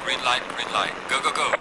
Green light. Go, go, go.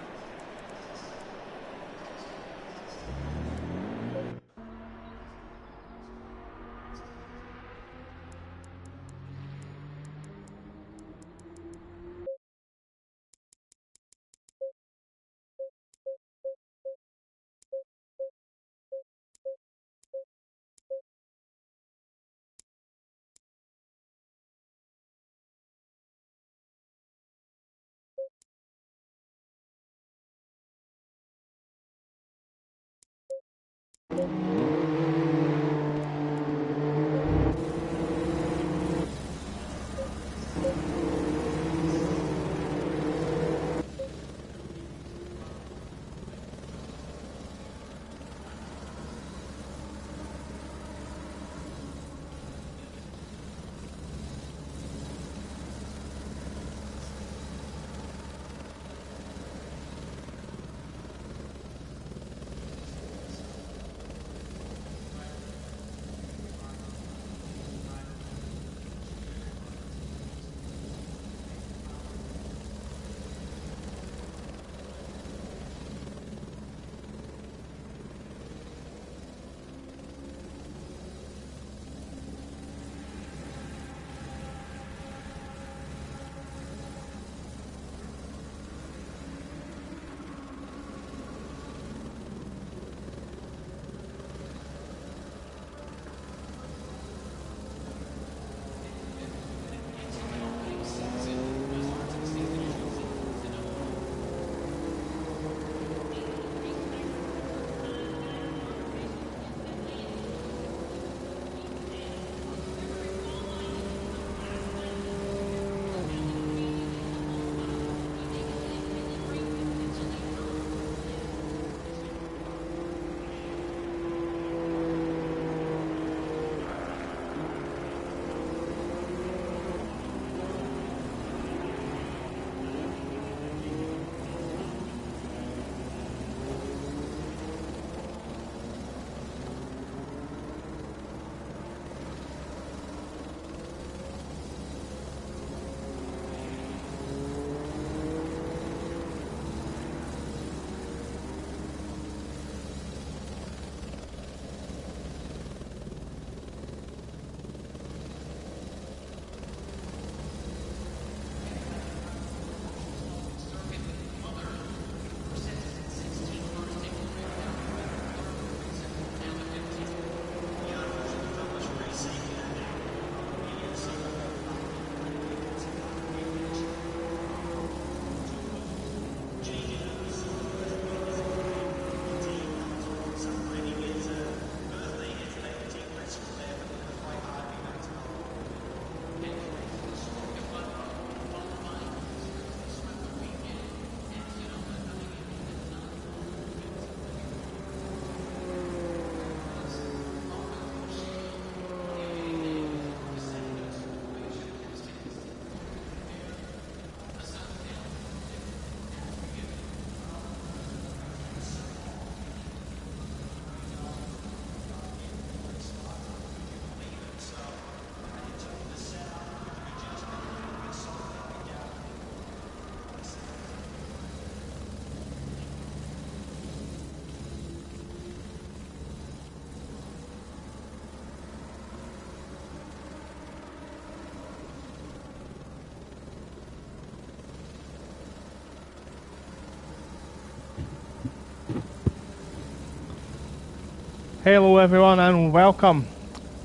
Hello everyone and welcome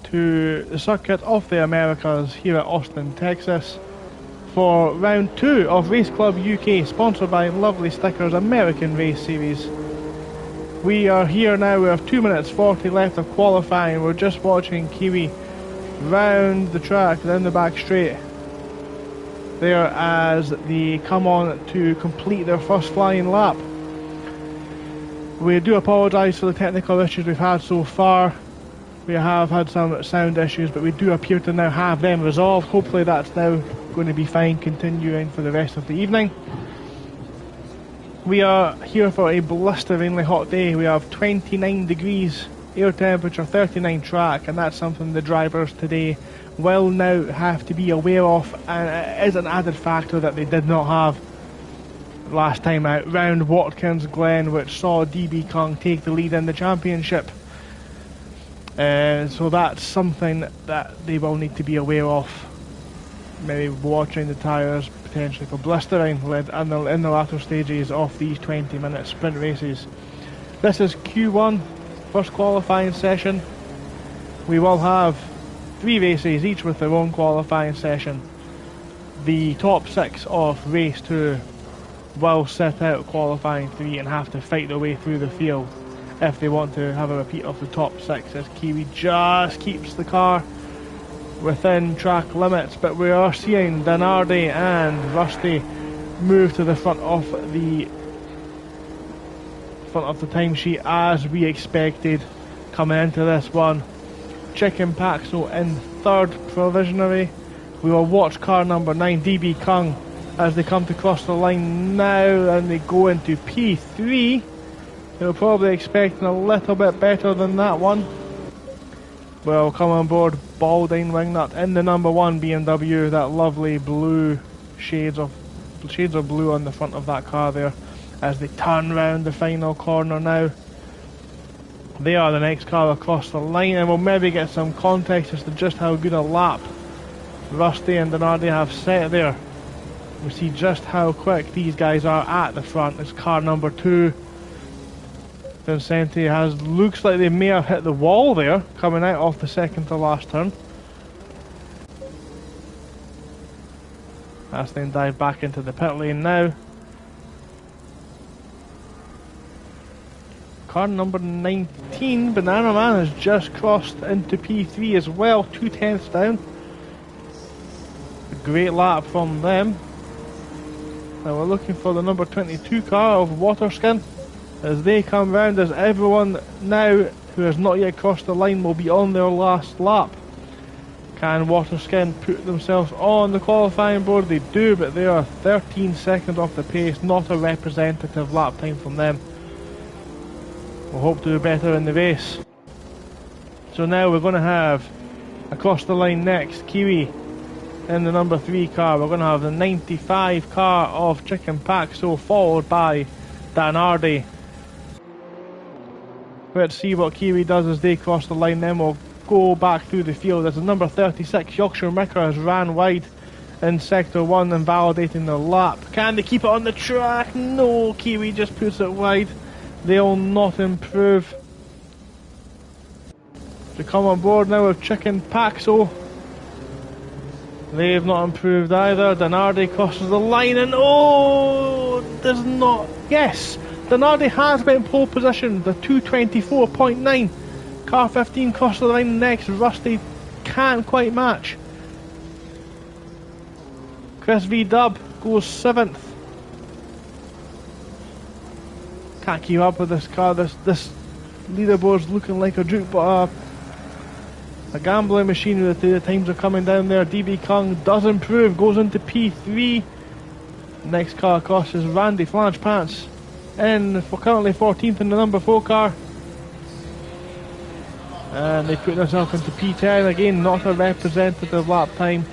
to the Circuit of the Americas here at Austin, Texas for round 2 of Race Club UK, sponsored by Lovely Stickers American Race Series. We are here now, we have 2 minutes 40 left of qualifying. We're just watching Kiwi round the track down the back straight there as they come on to complete their first flying lap. We do apologise for the technical issues we've had so far. We have had some sound issues, but we do appear to now have them resolved. Hopefully that's now going to be fine, continuing for the rest of the evening. We are here for a blisteringly hot day. We have 29 degrees, air temperature, 39 track, and that's something the drivers today will now have to be aware of, and it is an added factor that they did not have last time out round Watkins Glen, which saw DB Kong take the lead in the championship. So that's something that they will need to be aware of. Maybe watching the tyres potentially for blistering in the latter stages of these 20-minute sprint races. This is Q1, first qualifying session. We will have 3 races, each with their own qualifying session. The top 6 of race 2 will set out qualifying 3 and have to fight their way through the field if they want to have a repeat of the top 6, as Kiwi just keeps the car within track limits. But we are seeing Danardi and Rusty move to the front of the timesheet as we expected coming into this one. Chicken Paxo in 3rd provisionally. We will watch car number 9, DB Kung, as they come to cross the line now and they go into P3. They were probably expecting a little bit better than that one. We'll come on board Baldine Wingnut in the number 1 BMW, that lovely blue shades of blue on the front of that car there, as they turn round the final corner now. They are the next car across the line, and we'll maybe get some context as to just how good a lap Rusty and Donardi have set there. We see just how quick these guys are at the front. It's car number 2. Vincenti looks like they may have hit the wall there, coming out off the second to last turn. As they dive back into the pit lane now. Car number 19, Banana Man, has just crossed into P3 as well, 2/10 down. A great lap from them. Now we're looking for the number 22 car of Waterskin as they come round, as everyone now who has not yet crossed the line will be on their last lap. Can Waterskin put themselves on the qualifying board? They do, but they are 13 seconds off the pace, not a representative lap time from them. We'll hope to do better in the race. So now we're going to have across the line next Kiwi in the number 3 car. We're going to have the 95 car of Chicken Paxo, followed by Danardi. Let's see what Kiwi does as they cross the line, then we'll go back through the field as the number 36 Yorkshire Micker has ran wide in sector 1, invalidating the lap. Can they keep it on the track? No, Kiwi just puts it wide. They'll not improve. To come on board now with Chicken Paxo. They've not improved either. Danardi crosses the line and does not. Yes, Danardi has been in pole position. The 2:24.9. Car 15 crosses the line next. Rusty can't quite match. Chris V Dub goes 7th. Can't keep up with this car. This leaderboard's looking like a juke, but a gambling machine. The times are coming down there. DB Kung does improve, goes into P3. Next car across is Randy Flange Pants in for currently 14th in the number 4 car. And they put themselves into P10 again, not a representative lap time.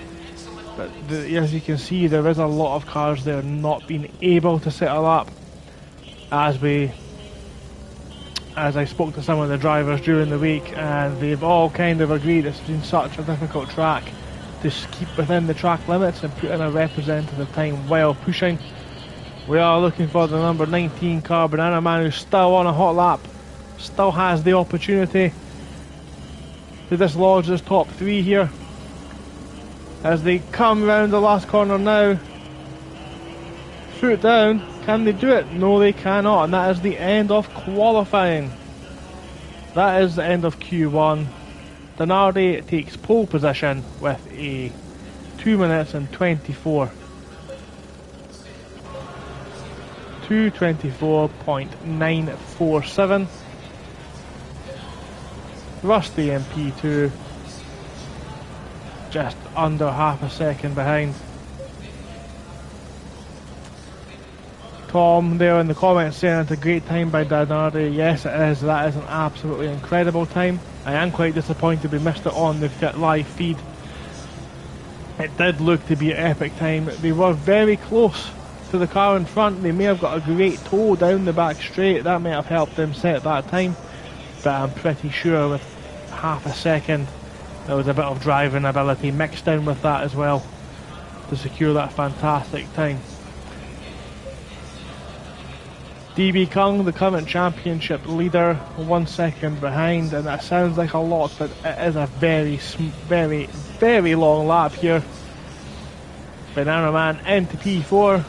But as you can see, there is a lot of cars there not being able to set a lap. As I spoke to some of the drivers during the week, and they've all kind of agreed it's been such a difficult track to keep within the track limits and put in a representative time while pushing. We are looking for the number 19 car, Banana Man, who's still on a hot lap. still has the opportunity to dislodge his top 3 here as they come round the last corner now. Foot down, can they do it? No, they cannot, and that is the end of qualifying. That is the end of Q1. Denardi takes pole position with a 2 minutes and 24. 2:24.947. Rusty in P2, just under half a second behind. Tom there in the comments saying it's a great time by Denardi. Yes, it is. That is an absolutely incredible time. I am quite disappointed we missed it on the live feed. It did look to be an epic time. They were very close to the car in front. They may have got a great toe down the back straight. That may have helped them set that time. But I'm pretty sure with half a second there was a bit of driving ability mixed in with that as well to secure that fantastic time. DB Kung, the current championship leader, 1 second behind, and that sounds like a lot, but it is a very, very long lap here. Banana Man into P4.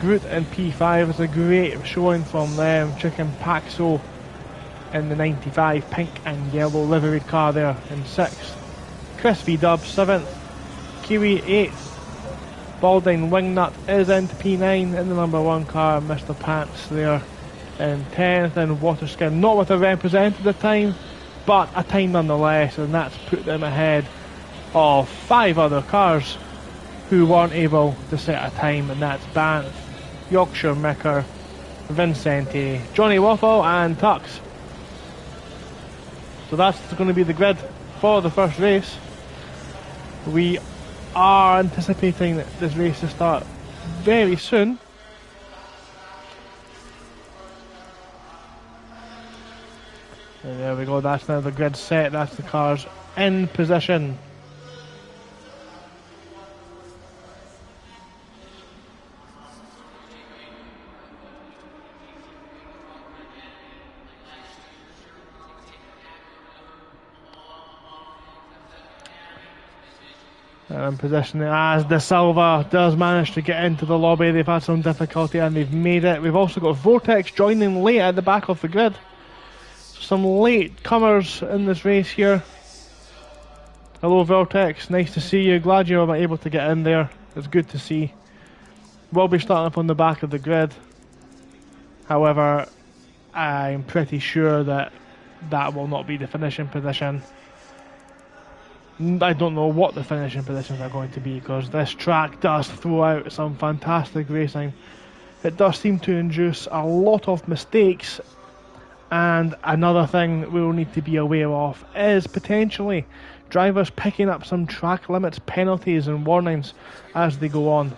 Groot in P5 is a great showing from them. Chicken Paxo in the 95 pink and yellow liveried car there in 6th. Chris V Dub 7th. Kiwi 8th. Balding Wingnut is into P9 in the number 1 car. Mr. Pants there in 10th, and Waterskin not with a representative time, but a time nonetheless, and that's put them ahead of 5 other cars who weren't able to set a time, and that's Banff, Yorkshire Micker, Vincenti, Johnny Waffle and Tux. So that's going to be the grid for the first race. We are anticipating that this race to start very soon. And there we go, that's now the grid set, that's the cars in position. In position as De Silva does manage to get into the lobby. They've had some difficulty and they've made it. We've also got Vortex joining late at the back of the grid. Some late comers in this race here. Hello Vortex, nice to see you. Glad you were able to get in there. It's good to see. We'll be starting up on the back of the grid. However, I'm pretty sure that that will not be the finishing position. I don't know what the finishing positions are going to be, because this track does throw out some fantastic racing. It does seem to induce a lot of mistakes, and another thing that we will need to be aware of is potentially drivers picking up some track limits, penalties and warnings as they go on.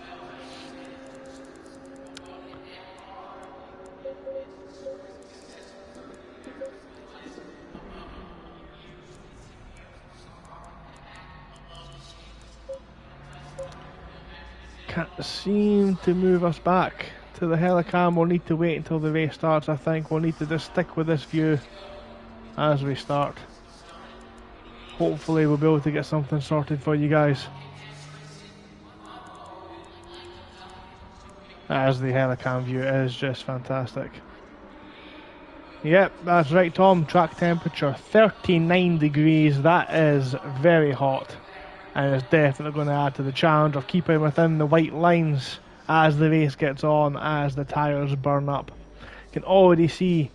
Can't seem to move us back to the helicam. We'll need to wait until the race starts. I think we'll need to just stick with this view as we start. Hopefully we'll be able to get something sorted for you guys, as the helicam view is just fantastic. Yep, that's right Tom, track temperature 39 degrees. That is very hot, and it's definitely going to add to the challenge of keeping within the white lines as the race gets on, as the tyres burn up. You can already see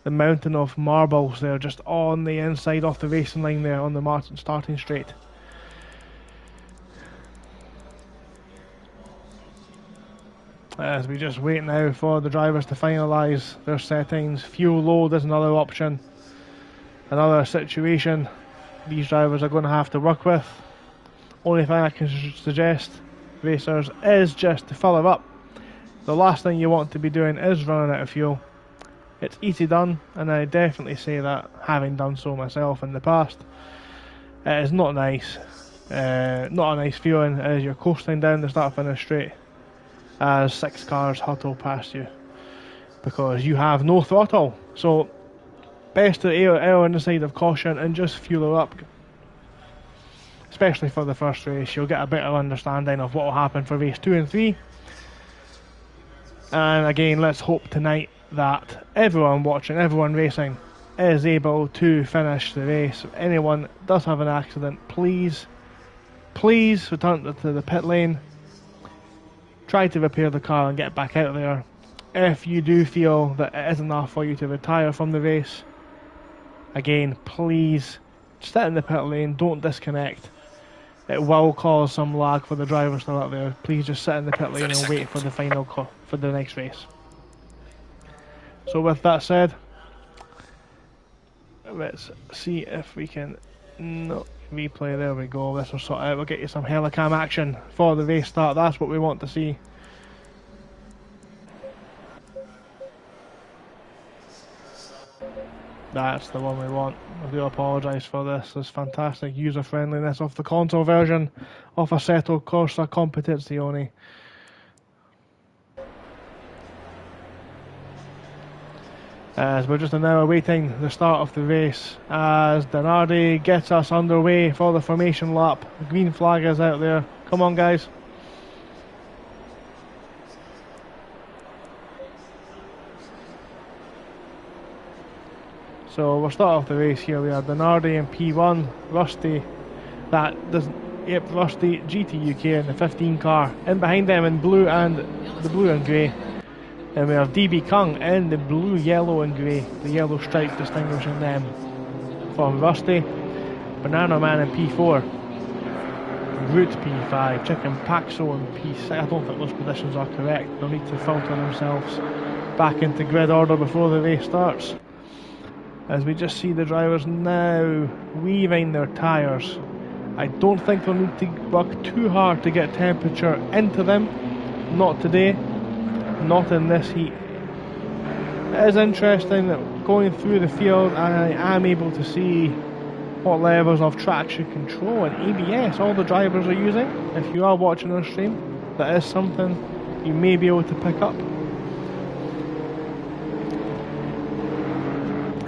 the mountain of marbles there just on the inside of the racing line there on the Martin starting straight. As we just wait now for the drivers to finalise their settings. Fuel load is another option, another situation these drivers are going to have to work with. Only thing I can suggest, racers, is just to fill it up. The last thing you want to be doing is running out of fuel. It's easy done, and I definitely say that, having done so myself in the past. It is not nice, not a nice feeling as you're coasting down the start finish straight as 6 cars huddle past you, because you have no throttle So best to err on the side of caution and just fuel her up. Especially for the first race, you'll get a better understanding of what will happen for race 2 and 3. And again, let's hope tonight that everyone watching, everyone racing, is able to finish the race. If anyone does have an accident, please return to the pit lane. Try to repair the car and get back out there. If you do feel that it is enough for you to retire from the race, again, please sit in the pit lane, don't disconnect. It will cause some lag for the drivers still out there. Please just sit in the pit lane and wait for the final for the next race. So with that said, let's see if we can replay. There we go. This will sort out. We'll get you some helicam action for the race start. That's what we want to see. That's the one we want. I do apologise for this. There's fantastic user friendliness of the console version of Assetto Corsa Competizione. As we're just now awaiting the start of the race as Denardi gets us underway for the formation lap. The green flag is out there. Come on, guys. So we'll start off the race here. We have Denardi in P1, Rusty, Rusty GT UK in the 15 car. In behind them in blue and grey. And we have DB Kung in the blue, yellow and grey. The yellow stripe distinguishing them from Rusty. Banana Man in P4. Root P5. Chicken Paxo in P6. I don't think those positions are correct. They'll need to filter themselves back into grid order before the race starts. As we just see the drivers now weaving their tyres. I don't think they'll need to work too hard to get temperature into them. Not today. Not in this heat. It is interesting that going through the field I am able to see what levels of traction control and ABS all the drivers are using. If you are watching our stream, that is something you may be able to pick up.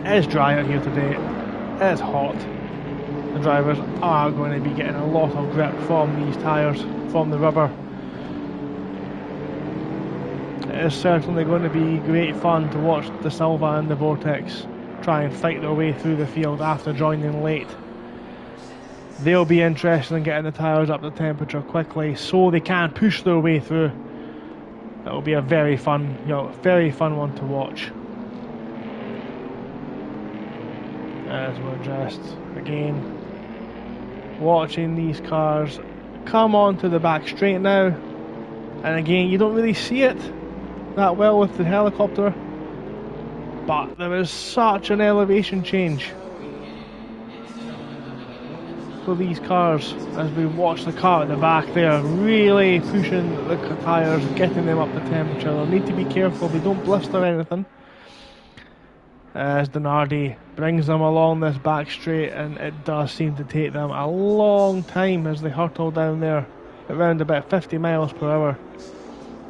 It is dry out here today. It is hot. The drivers are going to be getting a lot of grip from these tyres, from the rubber. It is certainly going to be great fun to watch the Silva and the Vortex try and fight their way through the field after joining late. They'll be interested in getting the tyres up to temperature quickly so they can push their way through. It'll be a very fun one to watch. As we're just again watching these cars come onto the back straight now, and again you don't really see it that well with the helicopter, but there is such an elevation change for these cars as we watch the car at the back there really pushing the tyres, getting them up to temperature. They'll need to be careful they don't blister anything. As Denardi brings them along this back straight, and it does seem to take them a long time as they hurtle down there around about 50 miles per hour.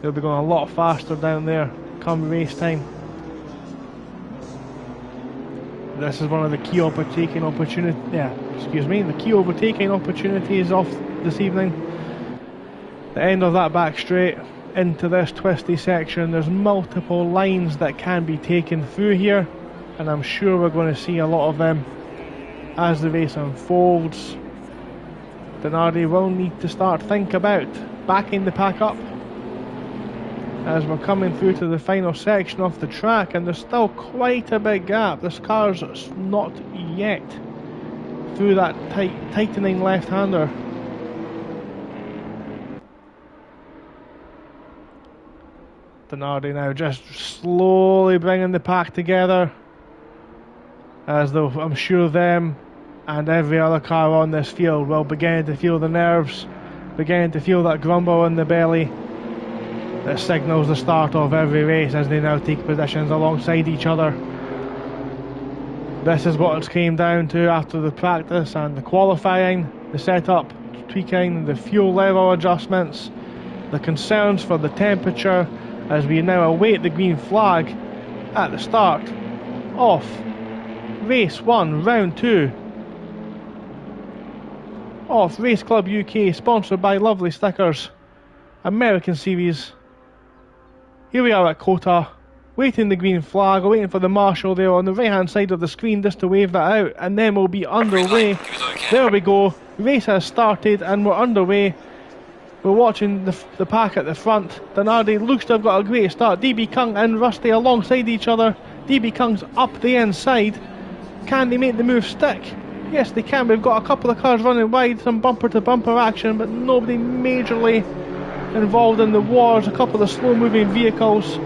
They'll be going a lot faster down there come race time. This is one of the key overtaking opportunities of this evening. The end of that back straight into this twisty section. There's multiple lines that can be taken through here, and I'm sure we're going to see a lot of them as the race unfolds. Denardi will need to think about backing the pack up as we're coming through to the final section of the track, and there's still quite a big gap. This car's not yet through that tightening left-hander. Denardi now just slowly bringing the pack together, as though I'm sure them and every other car on this field will begin to feel the nerves, begin to feel that grumble in the belly that signals the start of every race as they now take positions alongside each other. This is what it's came down to after the practice and the qualifying, the setup, tweaking, the fuel level adjustments, the concerns for the temperature as we now await the green flag at the start off Race 1, Round 2 of Race Club UK, sponsored by Lovely Stickers, American Series. Here we are at COTA, waiting the green flag, we're waiting for the marshal there on the right hand side of the screen just to wave that out, and then we'll be underway. There we go, race has started and we're underway. We're watching the pack at the front. Denardi looks to have got a great start. DB Kung and Rusty alongside each other. DB Kung's up the inside. Can they make the move stick? Yes, they can. We've got a couple of cars running wide, some bumper to bumper action, but nobody majorly involved in the wars. A couple of slow moving vehicles,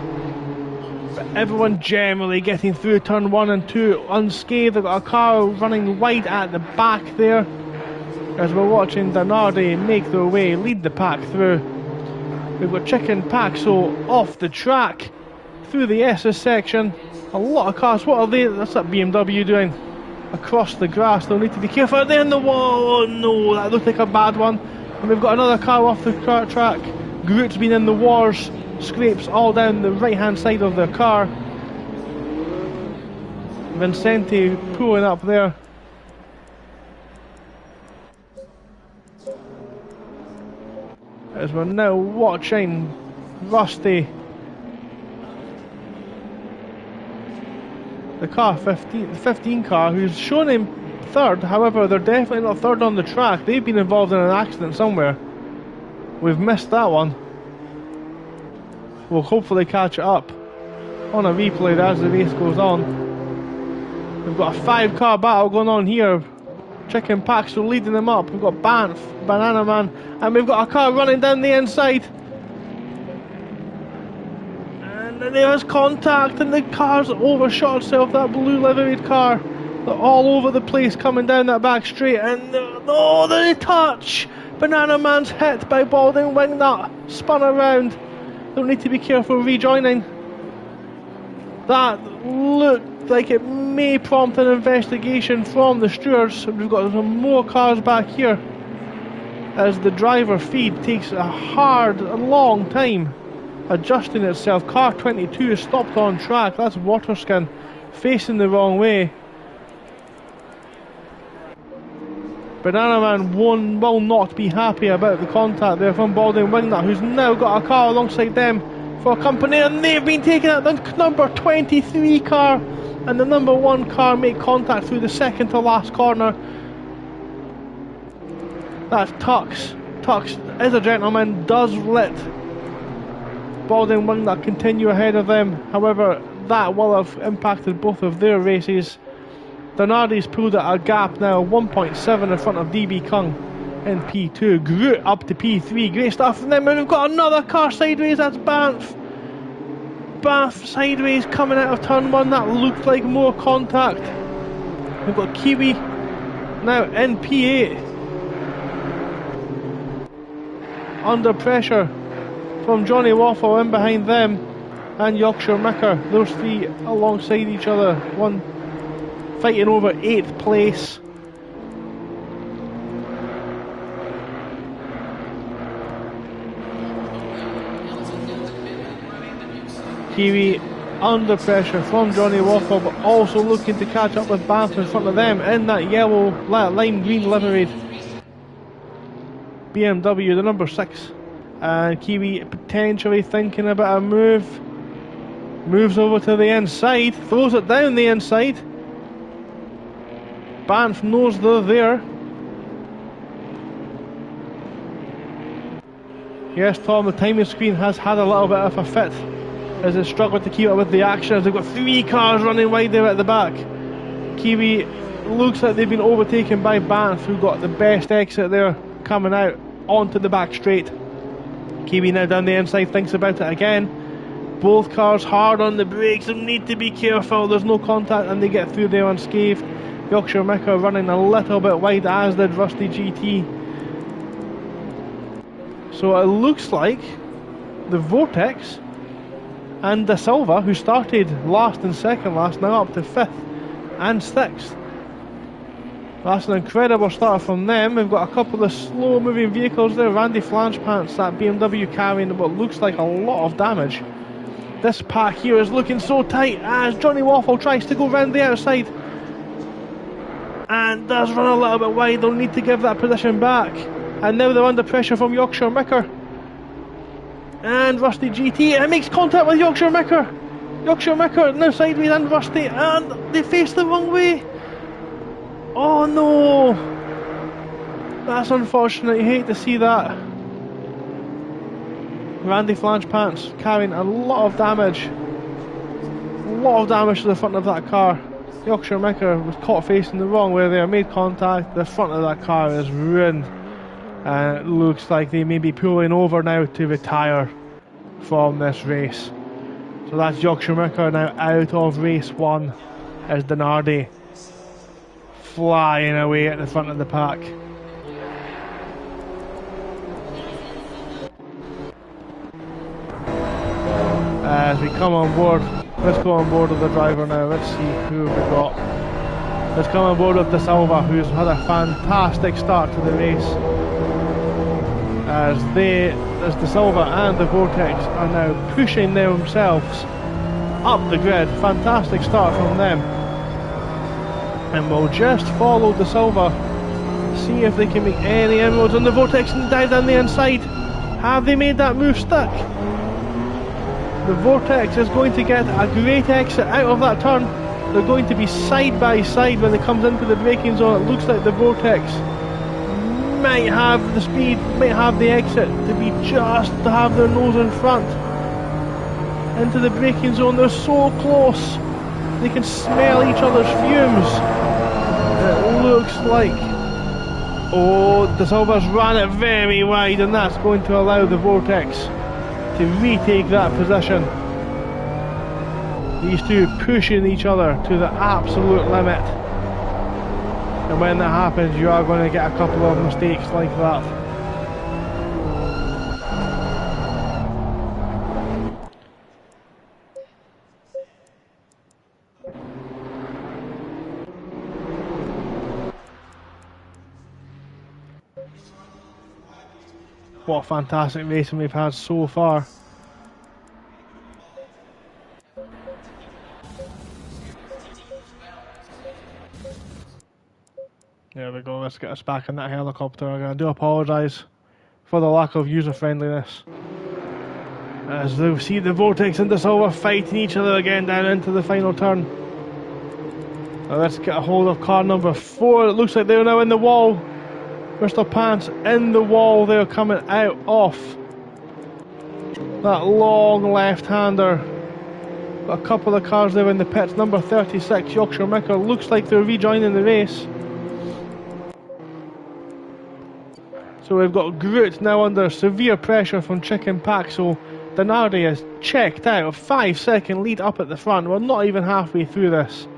but everyone generally getting through turn 1 and 2 unscathed. They've got a car running wide at the back there as we're watching Denardi make their way, lead the pack through. We've got Chicken Paxo off the track through the S's section. A lot of cars. What are they? That's that BMW doing across the grass. They'll need to be careful. They're in the wall. Oh no, that looks like a bad one. And we've got another car off the track. Groot's been in the wars. Scrapes all down the right hand side of their car. Vincenti pulling up there. As we're now watching Rusty, the car 15 car, who's shown him third. However, they're definitely not third on the track. They've been involved in an accident somewhere. We've missed that one. We'll hopefully catch it up on a replay as the race goes on. We've got a 5-car battle going on here. Chicken Paxo leading them up. We've got Banff, Banana Man, and we've got a car running down the inside. And there's contact, and the car's overshot itself, that blue liveried car. They're all over the place coming down that back straight, and oh, they touch! Banana Man's hit by Balding Wingnut, spun around. They'll need to be careful rejoining. That looked like it may prompt an investigation from the stewards. We've got some more cars back here as the driver feed takes a long time adjusting itself. Car 22 is stopped on track. That's Waterskin facing the wrong way. Banana Man will not be happy about the contact there from Balding Wingnut, who's now got a car alongside them for company, and they've been taken at the number 23 car, and the number 1 car make contact through the second to last corner. That's Tux. Tux is a gentleman, does let Balding Wingnut continue ahead of them. However, that will have impacted both of their races. Denardi's pulled at a gap now, 1.7 in front of DB Kung in P2. Groot up to P3, great stuff from them. And we've got another car sideways, that's Banff. Banff sideways coming out of turn 1, that looked like more contact. We've got Kiwi now in P8. Under pressure from Johnny Waffle in behind them and Yorkshire Micker. Those three alongside each other, one fighting over 8th place. Kiwi under pressure from Johnny Waffle, but also looking to catch up with Banff in front of them in that yellow lime green liveried BMW, the number 6. And Kiwi potentially thinking about a move. Moves over to the inside, throws it down the inside. Banff knows they're there. Yes, Tom, the timing screen has had a little bit of a fit as they struggle to keep up with the action, as they've got 3 cars running wide there at the back. Kiwi looks like they've been overtaken by Banff, who got the best exit there, coming out onto the back straight. Kiwi now down the inside, thinks about it again. Both cars hard on the brakes and need to be careful. There's no contact and they get through there unscathed. Yorkshire Micker running a little bit wide, as did Rusty GT. So it looks like the Vortex and Da Silva, who started last and second last, now up to 5th and 6th. That's an incredible start from them. We've got a couple of slow moving vehicles there. Randy Flangepants, that BMW, carrying what looks like a lot of damage. This pack here is looking so tight as Johnny Waffle tries to go round the outside and does run a little bit wide. They'll need to give that position back, and now they're under pressure from Yorkshire Micker and Rusty GT, and makes contact with Yorkshire Micker. Yorkshire Micker now sideways and Rusty, and they face the wrong way. Oh no, that's unfortunate. You hate to see that. Randy Flange Pants carrying a lot of damage to the front of that car. Yorkshire Micker was caught facing the wrong way there, made contact. The front of that car is ruined, and it looks like they may be pulling over now to retire from this race. So that's Yorkshire Micker now out of race 1 as Denardi flying away at the front of the pack. As we come on board, let's go on board with the driver now. Let's see who we've got. Let's come on board with De Silva, who's had a fantastic start to the race. As De Silva and the Vortex are now pushing themselves up the grid. Fantastic start from them. And we'll just follow De Silva, see if they can make any inroads on the Vortex and dive down the inside. Have they made that move stick? The Vortex is going to get a great exit out of that turn. They're going to be side by side when it comes into the braking zone. It looks like the Vortex might have the speed, might have the exit to be just to have their nose in front into the braking zone. They're so close, they can smell each other's fumes. It looks like, oh, De Silva's ran it very wide, and that's going to allow the Vortex to retake that position. These two pushing each other to the absolute limit, and when that happens you are going to get a couple of mistakes like that. What fantastic racing we've had so far. There we go, let's get us back in that helicopter. I do apologise for the lack of user friendliness. As we see the Vortex and De Silva fighting each other again down into the final turn. Now let's get a hold of car number 4. It looks like they're now in the wall. Mr. Pants in the wall there, coming out off that long left-hander. Got a couple of cars there in the pits. Number 36, Yorkshire Micker, looks like they're rejoining the race. So we've got Groot now under severe pressure from Chicken Pack, so Denardi is checked out. A 5-second lead up at the front. We're not even halfway through this.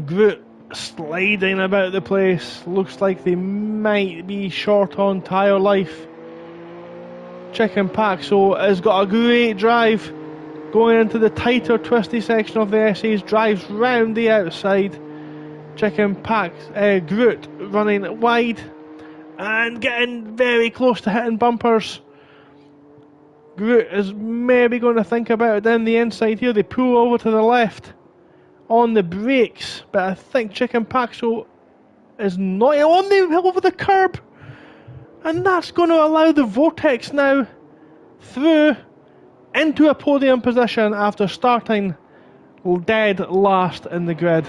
Groot sliding about the place. Looks like they might be short on tyre life. Chicken Paxo has got a great drive going into the tighter twisty section of the essays, drives round the outside. Chicken Pax Groot running wide and getting very close to hitting bumpers. Groot is maybe going to think about it down the inside here. They pull over to the left on the brakes, but I think Chicken Paxo is not on the over the curb, and that's going to allow the Vortex now through into a podium position after starting dead last in the grid.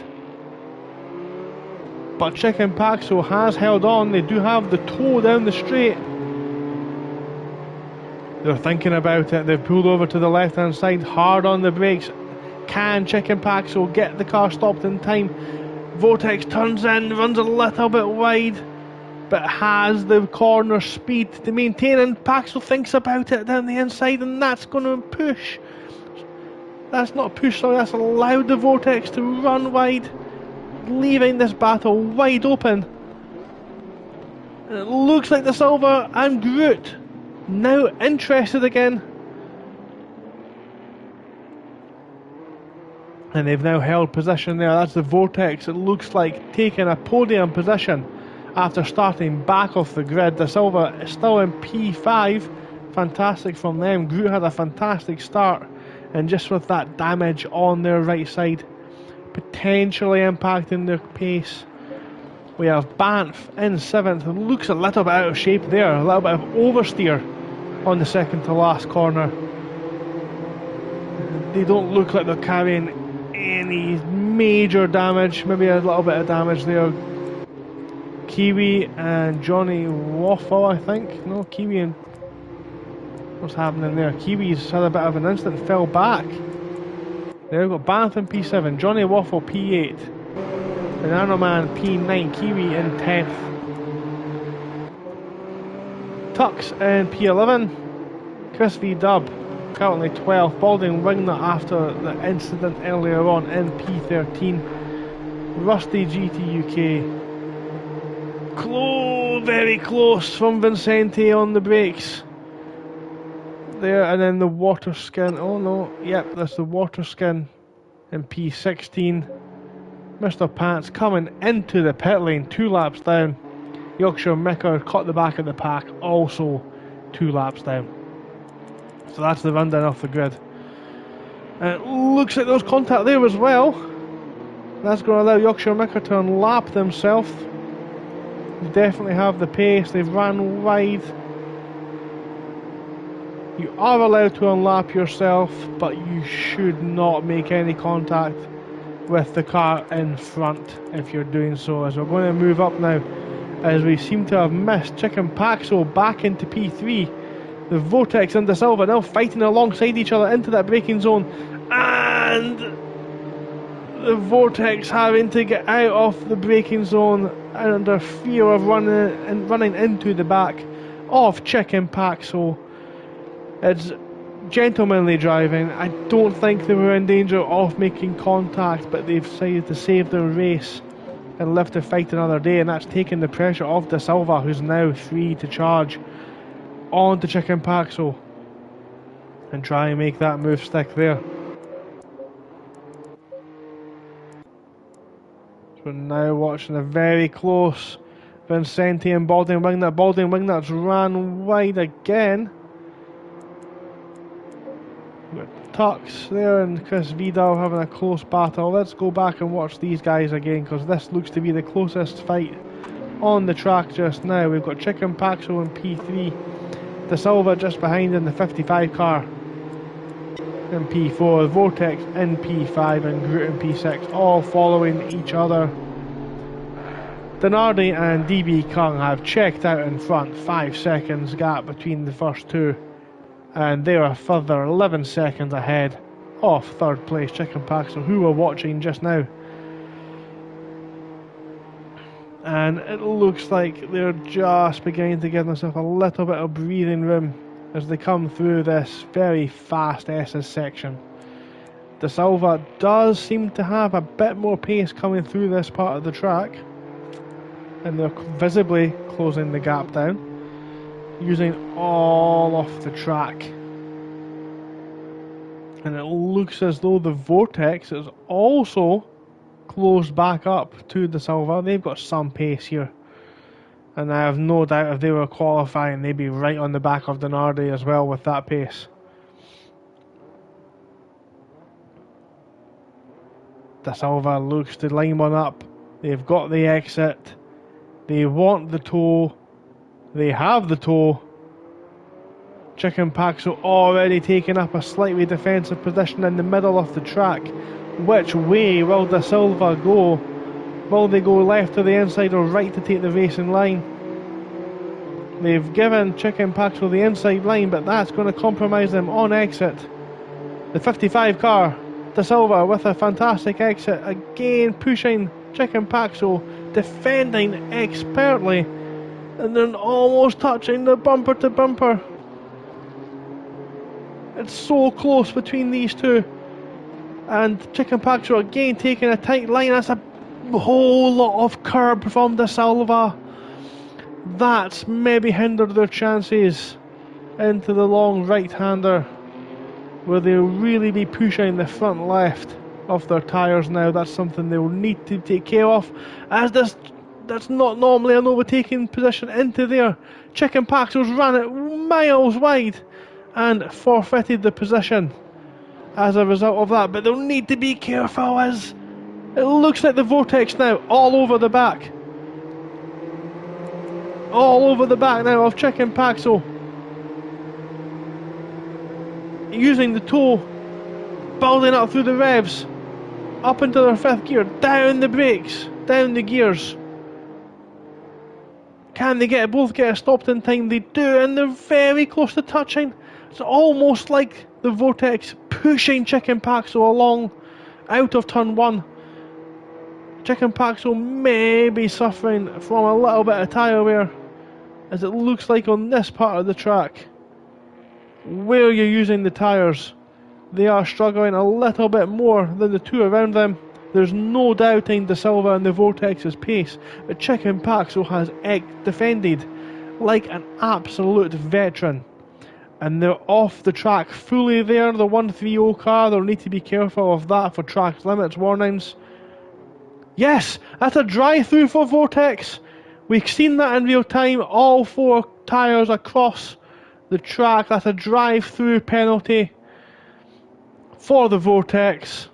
But Chicken Paxo has held on. They do have the toe down the straight. They're thinking about it. They've pulled over to the left hand side, hard on the brakes. Can Chicken Paxo get the car stopped in time? Vortex turns in, runs a little bit wide, but has the corner speed to maintain, and Paxo thinks about it down the inside, and that's going to push. That's not push, sorry, that's allowed the Vortex to run wide, leaving this battle wide open. And it looks like the Silver and Groot now interested again. And they've now held position there. That's the Vortex, it looks like, taking a podium position after starting back off the grid. The Silver is still in P5, fantastic from them. Groot had a fantastic start, and just with that damage on their right side, potentially impacting their pace. We have Banff in 7th. It looks a little bit out of shape there, a little bit of oversteer on the second to last corner. They don't look like they're carrying any major damage, maybe a little bit of damage there. Kiwi and Johnny Waffle, I think. No, Kiwi and... what's happening there? Kiwi's had a bit of an incident, fell back. There we've got Banff in P7, Johnny Waffle P8, Banana Man P9, Kiwi in 10th. Tux in P11, Chris V Dub currently 12th, Balding Wingnut after the incident earlier on in P13, Rusty GTUK. Very close from Vincente on the brakes. There, and then the water skin. Oh no, yep, that's the water skin in P16. Mr. Pants coming into the pit lane 2 laps down. Yorkshire Micker caught the back of the pack, also 2 laps down. So that's the rundown off the grid. And it looks like there's contact there as well. That's going to allow Yorkshire Micker to unlap themselves. They definitely have the pace, they've ran wide. You are allowed to unlap yourself, but you should not make any contact with the car in front if you're doing so. As we're going to move up now, as we seem to have missed Chicken Paxo back into P3. The Vortex and the Silva now fighting alongside each other into that braking zone, and the Vortex having to get out of the braking zone under fear of running into the back of Chicken Paxo. It's gentlemanly driving. I don't think they were in danger of making contact, but they've decided to save their race and live to fight another day, and that's taking the pressure off De Silva, who's now free to charge on to Chicken Paxo and try and make that move stick there. So we're now watching a very close Vincente and Balding Wingnut. Balding Wingnut's ran wide again. We've got Tux there and Chris Vidal having a close battle. Let's go back and watch these guys again, because this looks to be the closest fight on the track just now. We've got Chicken Paxo in P3, De Silva just behind in the 55 car in P4, Vortex in P5 and Groot in P6, all following each other. Denardi and DB Kung have checked out in front, 5 seconds gap between the first two, and they are a further 11 seconds ahead of third place Chicken Paxo, who we're watching just now. And it looks like they're just beginning to give themselves a little bit of breathing room as they come through this very fast SS section. De Silva does seem to have a bit more pace coming through this part of the track, and they're visibly closing the gap down, using all of the track. And it looks as though the Vortex is also closed back up to De Silva. They've got some pace here, and I have no doubt if they were qualifying they'd be right on the back of Denardi as well with that pace. De Silva looks to line one up. They've got the exit, they want the tow, they have the tow. Chicken Paxo already taking up a slightly defensive position in the middle of the track. Which way will De Silva go? Will they go left to the inside or right to take the racing line? They've given Chicken Paxo the inside line, but that's going to compromise them on exit. The 55 car, De Silva with a fantastic exit, again pushing Chicken Paxo, defending expertly, and then almost touching the bumper to bumper. It's so close between these two. And Chicken Paxo again taking a tight line. That's a whole lot of curb from De Silva. That's maybe hindered their chances into the long right-hander, where they'll really be pushing the front left of their tyres now. That's something they'll need to take care of, as this That's not normally an overtaking position into there. Chicken Paxos ran it miles wide and forfeited the position as a result of that. But they'll need to be careful as it looks like the Vortex now all over the back. All over the back now of Chicken Paxo. Using the toe, building up through the revs, up into their fifth gear, down the brakes, down the gears. Can they both get stopped in time? They do, and they're very close to touching. It's almost like the Vortex pushing Chicken Paxo along out of turn 1. Chicken Paxo may be suffering from a little bit of tyre wear, as it looks like on this part of the track where you're using the tyres, they are struggling a little bit more than the two around them. There's no doubting De Silva and the Vortex's pace, but Chicken Paxo has defended like an absolute veteran. And they're off the track fully there, the 130 car. They'll need to be careful of that for track limits warnings. Yes, that's a drive-through for Vortex. We've seen that in real time, all 4 tyres across the track. That's a drive-through penalty for the Vortex.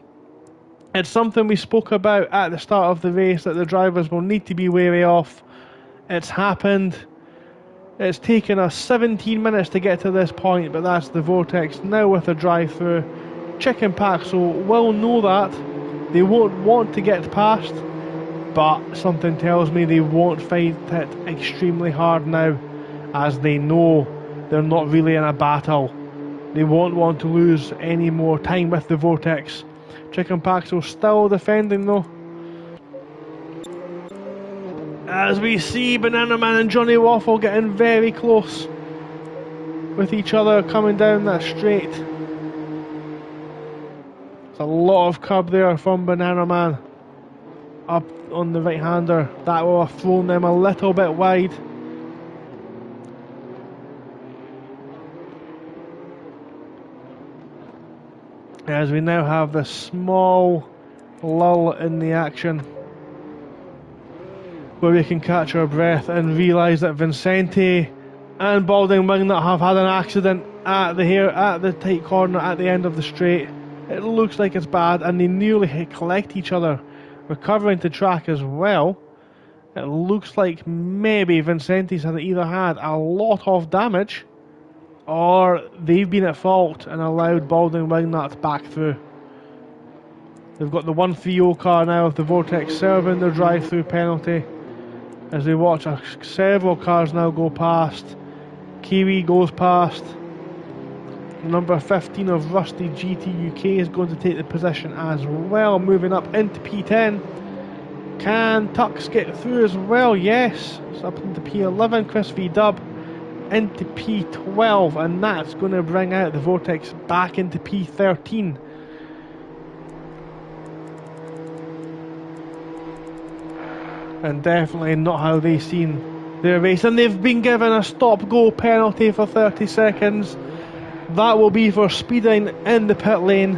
It's something we spoke about at the start of the race that the drivers will need to be wary of. It's happened. It's taken us 17 minutes to get to this point, but that's the Vortex now with a drive-through. Chicken Paxo will know that. They won't want to get past, but something tells me they won't fight it extremely hard now, as they know they're not really in a battle. They won't want to lose any more time with the Vortex. Chicken Paxo still defending though. As we see Banana Man and Johnny Waffle getting very close with each other coming down that straight. There's a lot of curb there from Banana Man up on the right hander. That will have thrown them a little bit wide. As we now have this small lull in the action where we can catch our breath and realise that Vincenti and Balding Wingnut have had an accident at the tight corner at the end of the straight. It looks like it's bad, and they nearly collect each other, recovering to track as well. It looks like maybe Vincenti's had either had a lot of damage or they've been at fault and allowed Balding Wingnut back through. They've got the 130 car now with the Vortex serving their drive-through penalty as we watch several cars now go past. Kiwi goes past. Number 15 of Rusty GT UK is going to take the position as well, moving up into P10. Can Tux get through as well? Yes, it's up into P11. Chris V Dub into P12, and that's going to bring out the Vortex back into P13. And definitely not how they've seen their race, and they've been given a stop-go penalty for 30 seconds. That will be for speeding in the pit lane.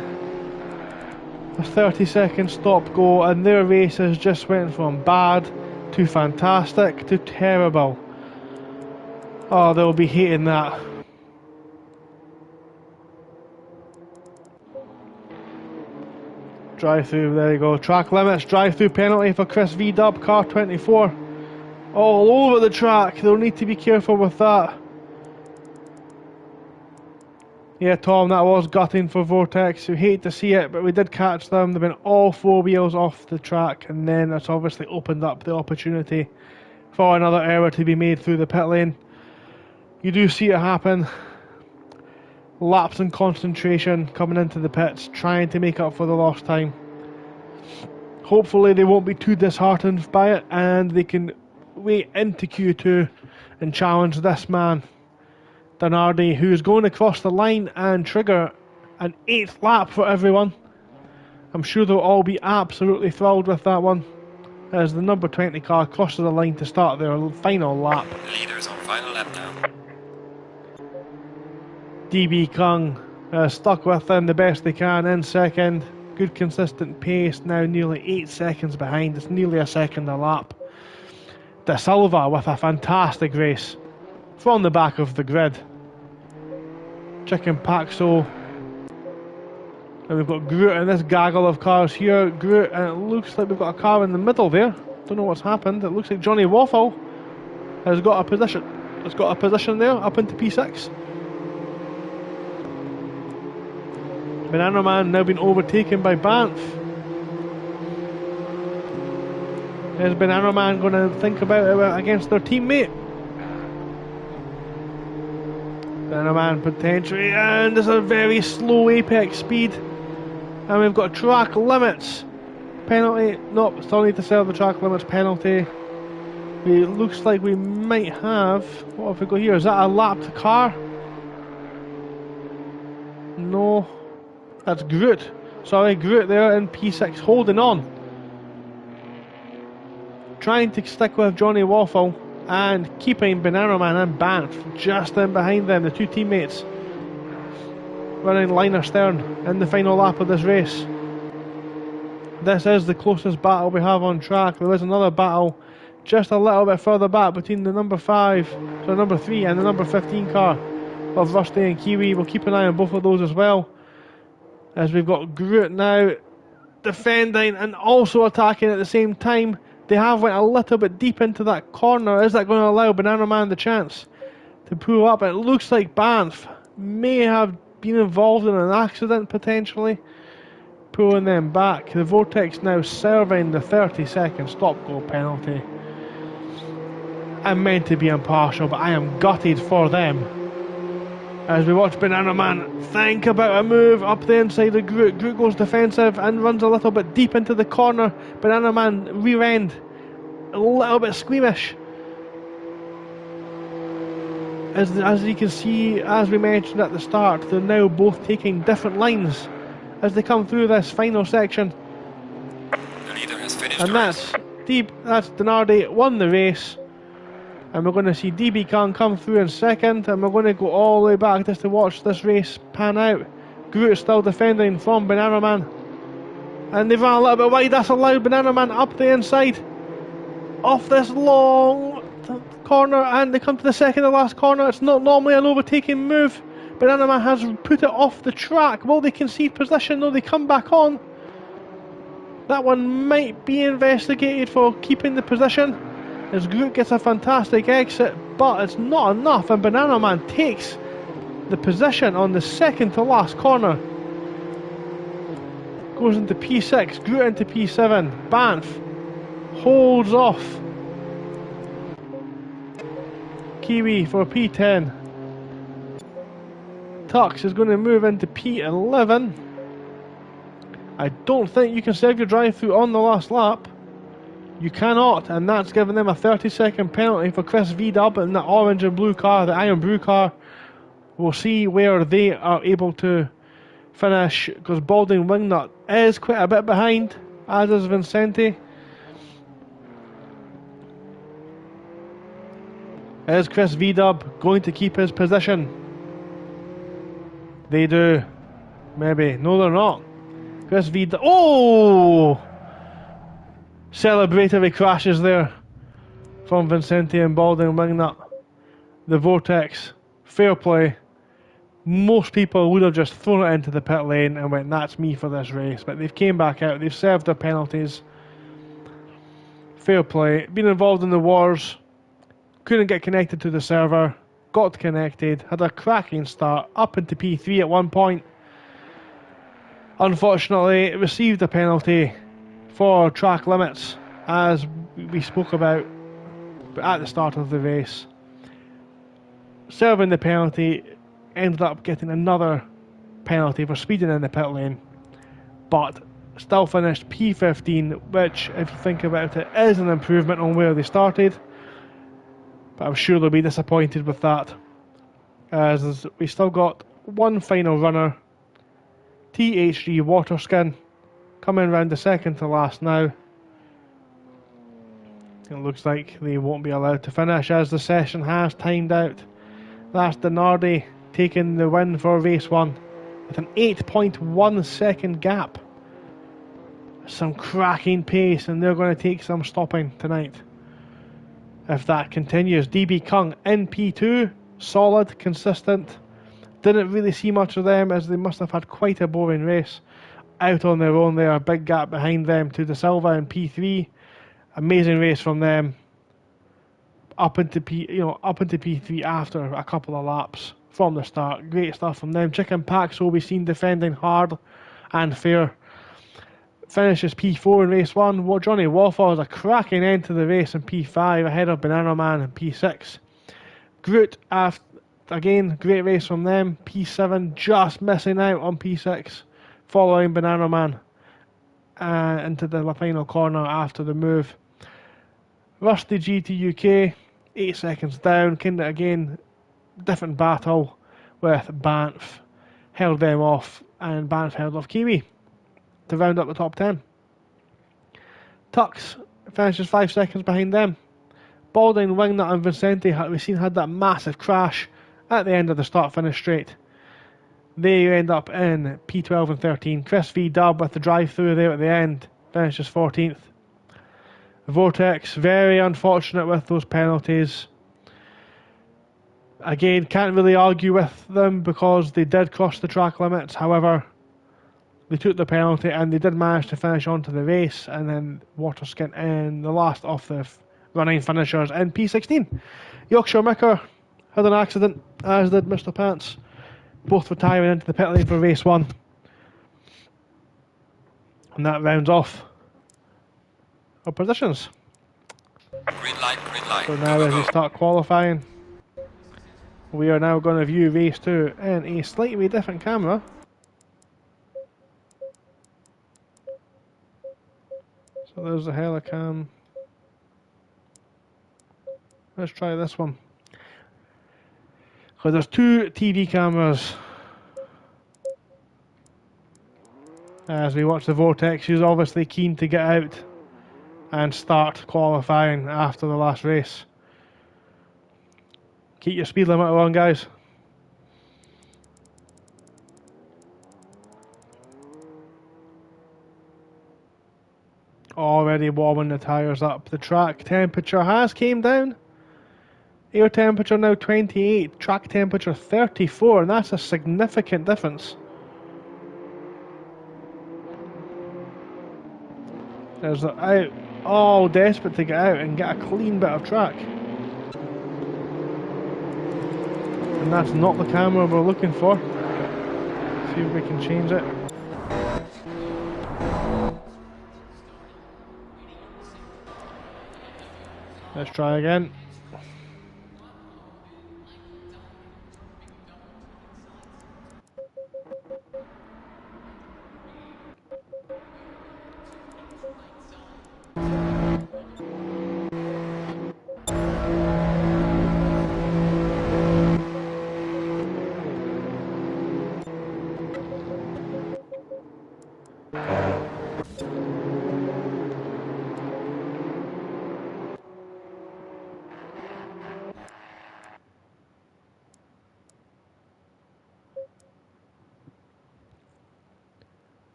A 30-second stop-go, and their race has just went from bad to fantastic to terrible. Oh, they'll be hating that. Drive-through, there you go. Track limits, drive-through penalty for Chris V Dub, car 24. All over the track, they'll need to be careful with that. Yeah, Tom, that was gutting for Vortex. We hate to see it, but we did catch them. They've been all 4 wheels off the track, and then it's obviously opened up the opportunity for another error to be made through the pit lane. You do see it happen. Lapse in concentration coming into the pits, trying to make up for the lost time. Hopefully they won't be too disheartened by it, and they can wait into Q2 and challenge this man, Donardi, who's going to cross the line and trigger an 8th lap for everyone. I'm sure they'll all be absolutely thrilled with that one, as the number 20 car crosses the line to start their final lap. Leaders on final lap now. DB Kung stuck with them the best they can in second. Good consistent pace, now nearly 8 seconds behind. It's nearly a second a lap. De Silva with a fantastic race from the back of the grid. Chicken Paxo. And we've got Groot and this gaggle of cars here. Groot, and it looks like we've got a car in the middle there. Don't know what's happened. It looks like Johnny Waffle has got a position. Has got a position there up into P6. Banana Man now been overtaken by Banff. Is Banana Man going to think about it against their teammate? Banana Man potentially, and there's a very slow apex speed. And we've got track limits. Penalty. Nope, still need to serve the track limits penalty. It looks like we might have. What have we got here? Is that a lapped car? No. That's Groot. Sorry, Groot there in P6 holding on. Trying to stick with Johnny Waffle and keeping Banana Man and Banff just in behind them, the two teammates. Running line astern in the final lap of this race. This is the closest battle we have on track. There is another battle just a little bit further back between the number 3 and the number 15 car of Rusty and Kiwi. We'll keep an eye on both of those as well, as we've got Groot now defending and also attacking at the same time. They have went a little bit deep into that corner. Is that going to allow Banana Man the chance to pull up? And it looks like Banff may have been involved in an accident potentially, pulling them back. The Vortex now serving the 30-second stop-go penalty. I'm meant to be impartial, but I am gutted for them. As we watch Banana Man think about a move up the inside of Groot. Groot goes defensive and runs a little bit deep into the corner. Banana Man rear end, a little bit squeamish. As you can see, as we mentioned at the start, they're now both taking different lines as they come through this final section. The leader has finished. And that's Denardi won the race. And we're going to see DB Khan come through in second, and we're going to go all the way back just to watch this race pan out. Groot is still defending from Banana Man, and they've run a little bit wide. That's allowed Banana Man up the inside off this long corner, and they come to the second to last corner. It's not normally an overtaking move. Banana Man has put it off the track. Will they concede position? No, they come back on. That one might be investigated for keeping the position, as Groot gets a fantastic exit, but it's not enough, and Banana Man takes the position on the second to last corner. Goes into P6, Groot into P7, Banff holds off Kiwi for P10. Tux is going to move into P11. I don't think you can save your drive-through on the last lap. You cannot, and that's given them a 30-second penalty for Chris V-Dub in the orange and blue car, the Iron Brew car. We'll see where they are able to finish, because Balding Wingnut is quite a bit behind, as is Vincenti. Is Chris V-Dub going to keep his position? They do. Maybe. No, they're not. Chris V-Dub. Oh! Celebratory crashes there from Vincenti and Balding Wingnut. The Vortex, fair play. Most people would have just thrown it into the pit lane and went, that's me for this race. But they've came back out, they've served their penalties. Fair play. Been involved in the wars, couldn't get connected to the server, got connected, had a cracking start, up into P3 at one point. Unfortunately, received a penalty for track limits, as we spoke about at the start of the race. Serving the penalty, ended up getting another penalty for speeding in the pit lane, but still finished P15, which, if you think about it, is an improvement on where they started. But I'm sure they'll be disappointed with that, as we still got one final runner, THG Waterskin, coming round the second to last now. It looks like they won't be allowed to finish, as the session has timed out. That's Denardi taking the win for race 1 with an 8.1 second gap. Some cracking pace, and they're going to take some stopping tonight. if that continues. DB Kung in P2, solid, consistent. Didn't really see much of them as they must have had quite a boring race. Out on their own there, a big gap behind them to De Silva in P3. Amazing race from them. Up into P3 after a couple of laps from the start. Great stuff from them. Chicken Pax will be seen defending hard and fair. Finishes P4 in race 1. Johnny Waffle has a cracking end to the race in P5 ahead of Banana Man in P6. Groot, again, great race from them. P7 just missing out on P6 following Banana Man into the final corner after the move. Rusty GT UK 8 seconds down. Kinda again, different battle with Banff. Held them off and Banff held off Kiwi to round up the top 10. Tux finishes 5 seconds behind them. Balding, Wingnut and Vincenti had that massive crash at the end of the start-finish straight. They end up in P12 and 13. Chris V Dub with the drive-through there at the end finishes 14th. Vortex, very unfortunate with those penalties. Again, can't really argue with them because they did cross the track limits. However, they took the penalty and they did manage to finish onto the race, and then Waterskin in the last of the running finishers in P16. Yorkshire Micker had an accident, as did Mr. Pants, both retiring into the pit lane for race 1. And that rounds off our positions. Green light, green light. So now as we start qualifying, we are now going to view race 2 in a slightly different camera. So there's the Helicam. Let's try this one. Because there's 2 TV cameras. As we watch the Vortex, who's obviously keen to get out and start qualifying after the last race. Keep your speed limit on, guys. Already warming the tyres up. The track temperature has came down. Air temperature now 28, track temperature 34, and that's a significant difference. There's out, all desperate to get out and get a clean bit of track. And that's not the camera we're looking for. See if we can change it. Let's try again.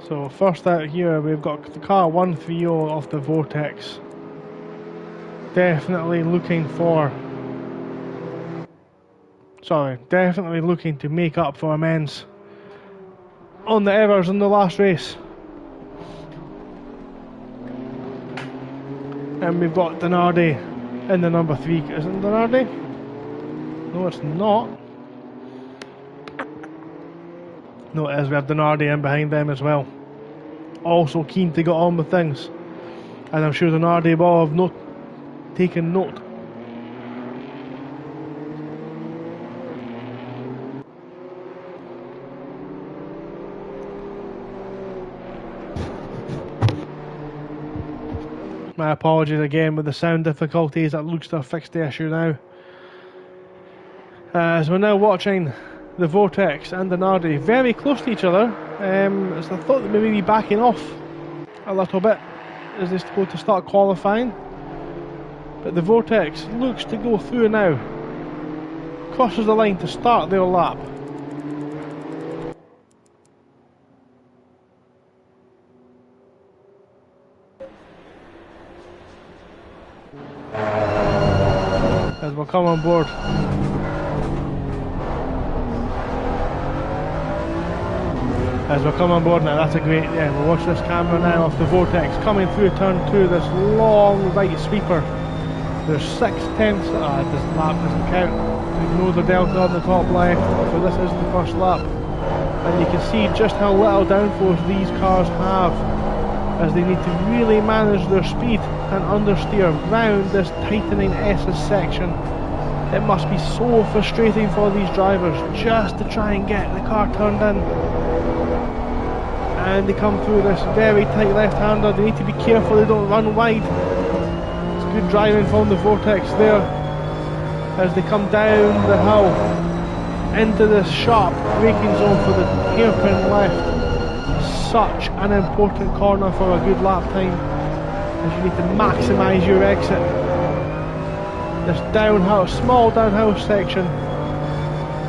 So first out here we've got the car 130 of the Vortex. Definitely looking to make up for amends on the errors in the last race. And we've got Denardi in the number 3. Isn't Denardi? No, it's not. No, it is. We have Denardi in behind them as well. Also keen to get on with things. And I'm sure Denardi will have taken note. My apologies again with the sound difficulties. That looks to have fixed the issue now. As we're now watching the Vortex and the Nardi very close to each other. As I thought they may be backing off a little bit as they go to start qualifying. But the Vortex looks to go through now. Crosses the line to start their lap. come on board. As we're coming on board now, that's a great, yeah, we'll watch this camera now of the Vortex coming through turn 2, this long right sweeper. There's 6/10, this lap doesn't count, ignore the delta on the top left, so this is the first lap. And you can see just how little downforce these cars have, as they need to really manage their speed and understeer round this tightening S's section. It must be so frustrating for these drivers just to try and get the car turned in. And they come through this very tight left-hander. They need to be careful they don't run wide. It's good driving from the Vortex there as they come down the hill into this sharp braking zone for the hairpin left. Such an important corner for a good lap time, as you need to maximise your exit. This downhill, small downhill section,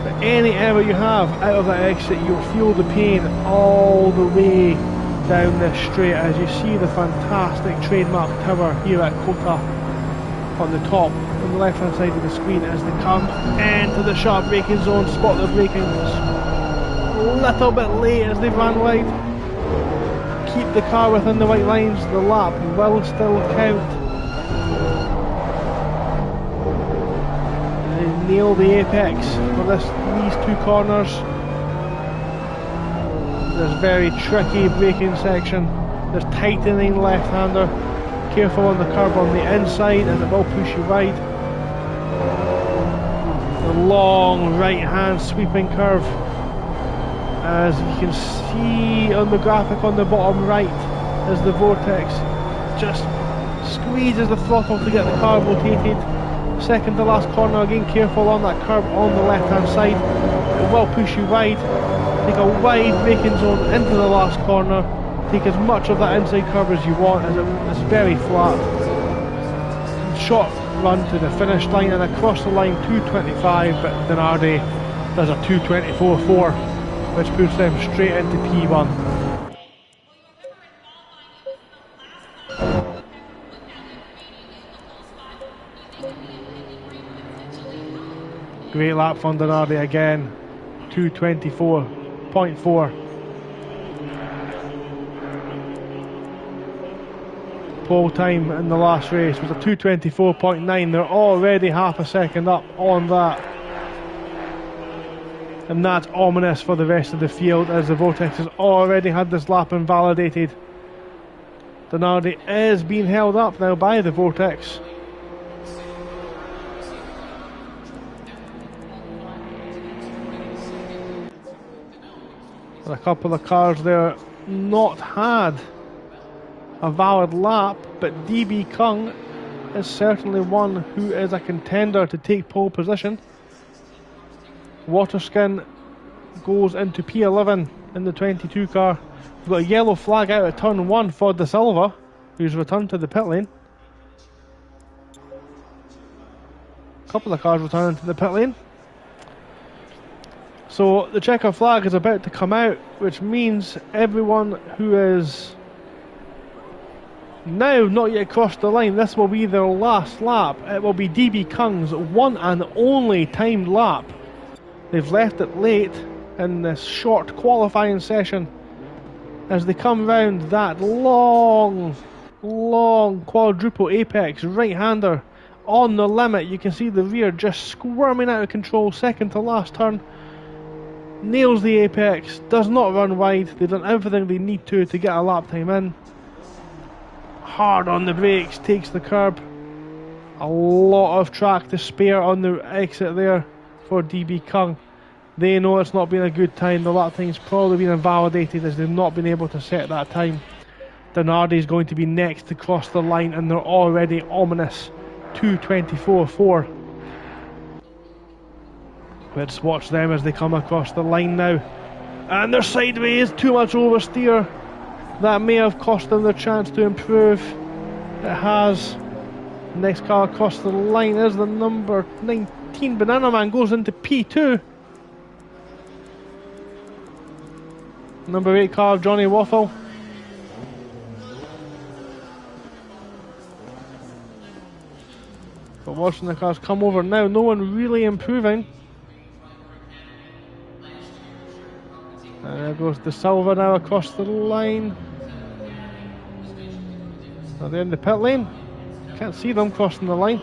but any error you have out of that exit, you'll feel the pain all the way down this straight, as you see the fantastic trademark tower here at COTA on the top, on the left hand side of the screen, as they come into the sharp braking zone. Spot the braking a little bit late as they've run wide. Keep the car within the white lines, the lap will still count. Nail the apex for these two corners. This very tricky braking section. There's tightening left-hander. Careful on the curb on the inside, as it will push you wide. The long right-hand sweeping curve, as you can see on the graphic on the bottom right, as the Vortex just squeezes the throttle to get the car rotated. Second to last corner again, careful on that curb on the left hand side. It will push you wide. Take a wide braking zone into the last corner. Take as much of that inside curve as you want, as it's very flat. Short run to the finish line, and across the line 2:25, but Denardi does a 2:24.4, which puts them straight into P1. Great lap from Denardi again, 2:24.4. Pole time in the last race was a 2:24.9. They're already half a second up on that. And that's ominous for the rest of the field, as the Vortex has already had this lap invalidated. Denardi is being held up now by the Vortex. A couple of cars there not had a valid lap, but DB Kung is certainly one who is a contender to take pole position. Waterskin goes into P11 in the 22 car. We've got a yellow flag out at turn 1 for De Silva, who's returned to the pit lane. A couple of cars returning to the pit lane. So the checker flag is about to come out, which means everyone who is now not yet crossed the line, this will be their last lap. It will be DB Kung's one and only timed lap. They've left it late in this short qualifying session, as they come round that long quadruple apex right-hander on the limit. You can see the rear just squirming out of control, second to last turn. Nails the apex, does not run wide. They've done everything they need to get a lap time in. Hard on the brakes, takes the curb. A lot of track to spare on the exit there for DB Kung. They know it's not been a good time. The lap time's probably been invalidated, as they've not been able to set that time. Denardi is going to be next to cross the line, and they're already ominous 2:24.4. Let's watch them as they come across the line now. And they're sideways, too much oversteer. That may have cost them their chance to improve. It has. Next car across the line is the number 19. Banana Man goes into P2. Number 8 car, Johnny Waffle. But But watching the cars come over now, no one really improving. And there goes De Silva now across the line. Are they in the pit lane? Can't see them crossing the line.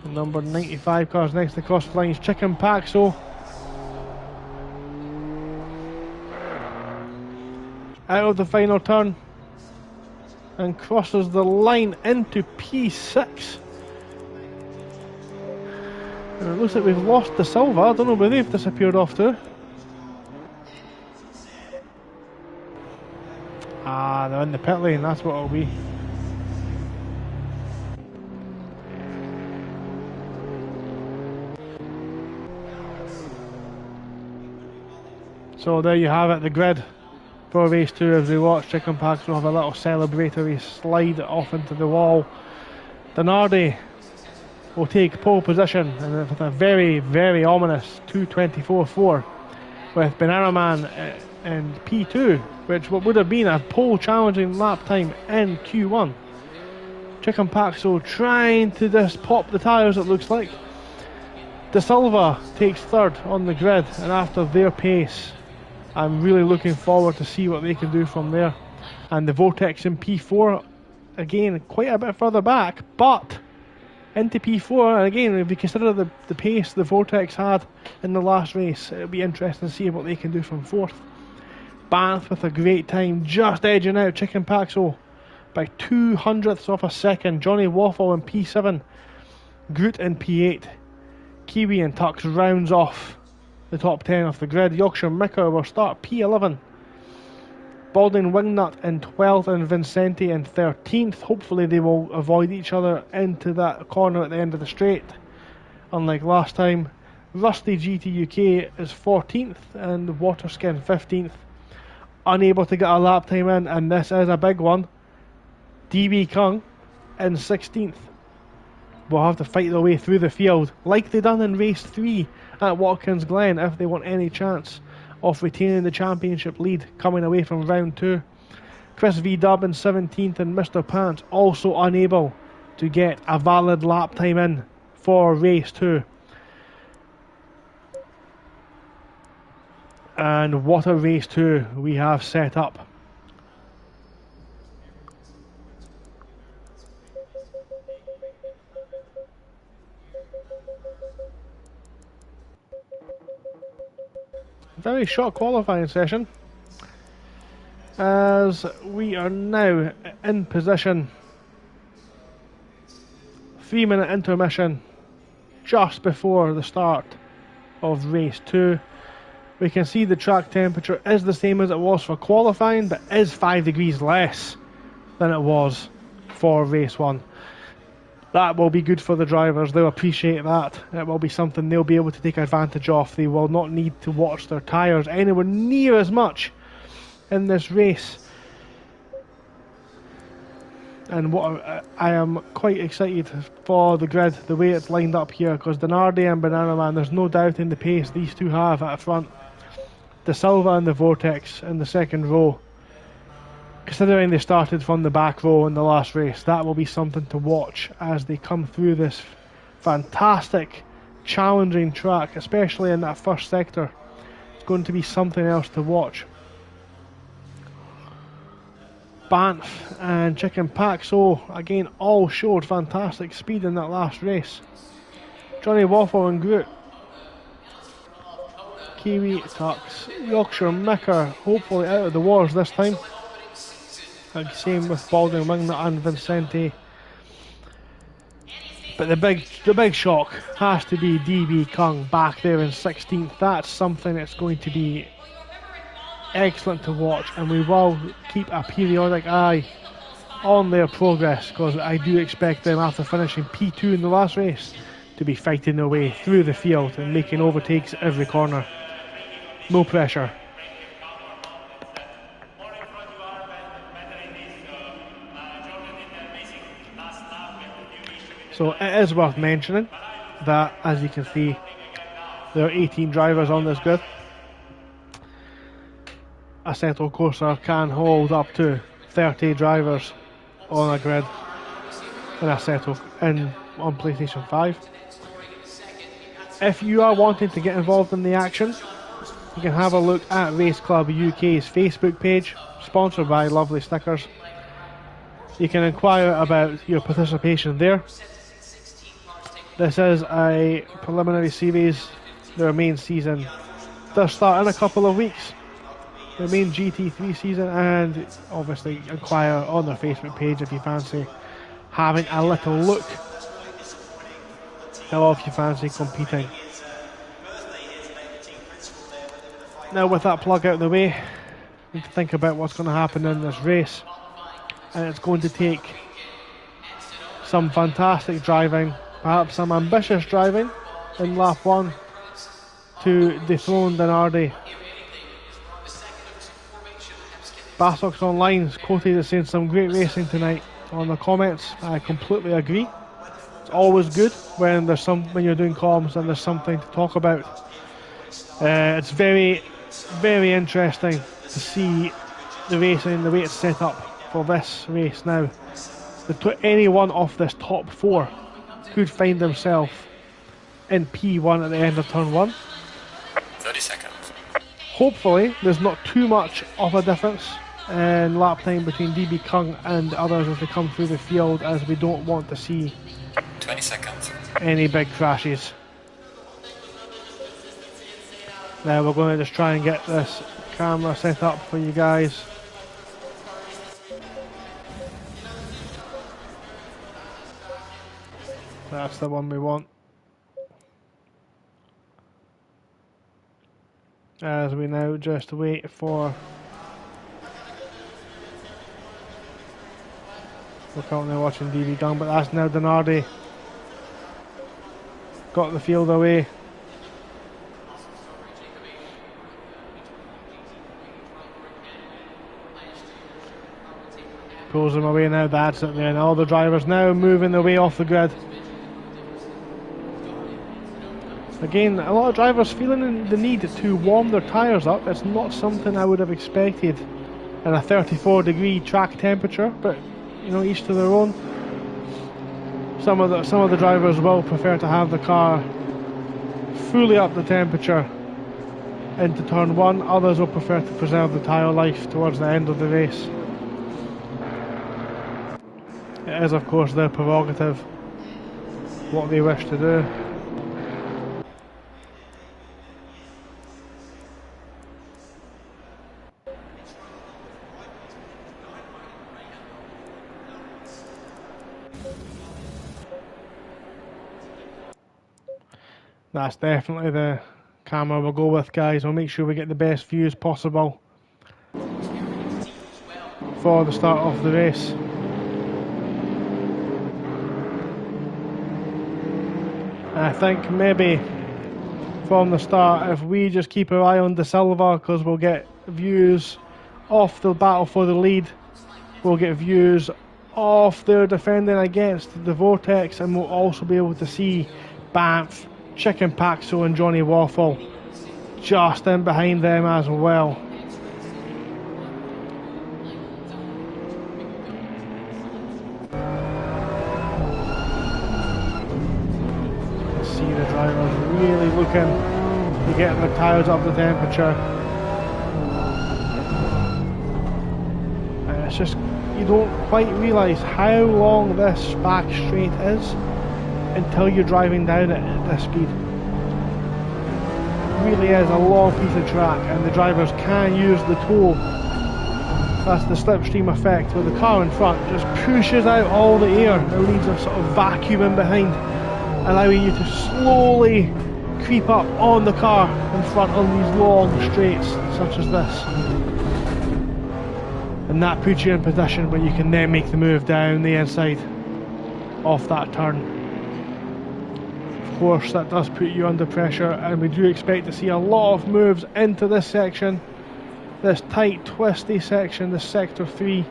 Number 95 cars next to the cross line is Chicken Paxo. Out of the final turn and crosses the line into P6. And it looks like we've lost the Silva. I don't know where they've disappeared off to. Ah, they're in the pit lane, that's what it'll be. So there you have it, the grid for race 2 as we watch Chicken Packs will have a little celebratory slide off into the wall. Denardi will take pole position and with a very, very ominous 2:24.4 with Banana Man in P2, which would have been a pole challenging lap time in Q1. Chicken Paxo trying to just pop the tyres, it looks like. De Silva takes third on the grid, and after their pace, I'm really looking forward to see what they can do from there. And the Vortex in P4, again, quite a bit further back, but into P4, and again, if you consider the pace the Vortex had in the last race, it'll be interesting to see what they can do from 4th. Banff with a great time, just edging out Chicken Paxo by 200ths of a second. Johnny Waffle in P7, Groot in P8. Kiwi and Tux rounds off the top 10 of the grid. Yorkshire Micker will start P11. Balding Wingnut in 12th and Vincenti in 13th. Hopefully they will avoid each other into that corner at the end of the straight, unlike last time. Rusty GTUK is 14th and Waterskin 15th. Unable to get a lap time in, and this is a big one. DB Kung in 16th. Will have to fight their way through the field like they done in race 3 at Watkins Glen if they want any chance of retaining the championship lead coming away from round 2. Chris V Dub in 17th and Mr. Pants also unable to get a valid lap time in for race 2. And what a race 2 we have set up. Very short qualifying session as we are now in position. 3-minute intermission just before the start of race 2. We can see the track temperature is the same as it was for qualifying, but is 5 degrees less than it was for race 1. That will be good for the drivers. They'll appreciate that. It will be something they'll be able to take advantage of. They will not need to watch their tyres anywhere near as much in this race. And what I am quite excited for the grid, the way it's lined up here, because Denardi and Banana Man, there's no doubt in the pace these two have at the front. De Silva and the Vortex in the second row. Considering they started from the back row in the last race, that will be something to watch as they come through this fantastic, challenging track, especially in that first sector. It's going to be something else to watch. Banff and Chicken Paxo, again, all showed fantastic speed in that last race. Johnny Waffle and Groot. Kiwi, Tux, Yorkshire Micker, hopefully out of the wars this time. Same with Baldwin, Wingnut and Vincenti. But the big shock has to be DB Kung back there in 16th. That's something that's going to be excellent to watch, and we will keep a periodic eye on their progress, because I do expect them, after finishing P2 in the last race, to be fighting their way through the field and making overtakes every corner. No pressure. So it is worth mentioning that, as you can see, there are 18 drivers on this grid. Assetto Corsa can hold up to 30 drivers on a grid in a setup on PlayStation 5. If you are wanting to get involved in the action, you can have a look at Race Club UK's Facebook page, sponsored by Lovely Stickers. You can inquire about your participation there. This is a preliminary series. Their main season does start in a couple of weeks. The main GT3 season, and obviously inquire on their Facebook page if you fancy having a little look, or if you fancy competing. Now, with that plug out of the way, we need to think about what's going to happen in this race, and it's going to take some fantastic driving, perhaps some ambitious driving in lap 1 to dethrone Denardi. Bassox Online's COTA is saying some great racing tonight on the comments. I completely agree. It's always good when you're doing comms and there's something to talk about. It's very, very interesting to see the racing, the way it's set up for this race now. Anyone off this top 4 could find themselves in P1 at the end of turn 1. 30 seconds. Hopefully there's not too much of a difference in lap time between DB Kung and others as they come through the field, as we don't want to see 20 seconds. any big crashes. Now we're going to just try and get this camera set up for you guys. That's the one we want. As we now just wait for... We're currently watching DB Gung, but that's now Denardi. Got the field away. Pulls them away now, that's it there. And all the drivers now moving their way off the grid. Again, a lot of drivers feeling the need to warm their tyres up. It's not something I would have expected in a 34-degree track temperature, but you know, each to their own. Some of the drivers will prefer to have the car fully up the temperature into turn 1. Others will prefer to preserve the tyre life towards the end of the race. It is, of course, their prerogative what they wish to do. That's definitely the camera we'll go with, guys. We'll make sure we get the best views possible for the start of the race. I think maybe from the start, if we just keep our eye on De Silva, because we'll get views off the battle for the lead, we'll get views off their defending against the Vortex, and we'll also be able to see Banff, Chicken Paxo and Johnny Waffle just in behind them as well. See the drivers really looking to get their tyres up the temperature. And it's just, you don't quite realise how long this back straight is until you're driving down it at this speed. It really is a long piece of track, and the drivers can use the toe. That's the slipstream effect, where the car in front just pushes out all the air and leaves a sort of vacuum in behind, allowing you to slowly creep up on the car in front on these long straights such as this. And that puts you in position where you can then make the move down the inside off that turn. Of course, that does put you under pressure, and we do expect to see a lot of moves into this section, this tight twisty section, this sector 3,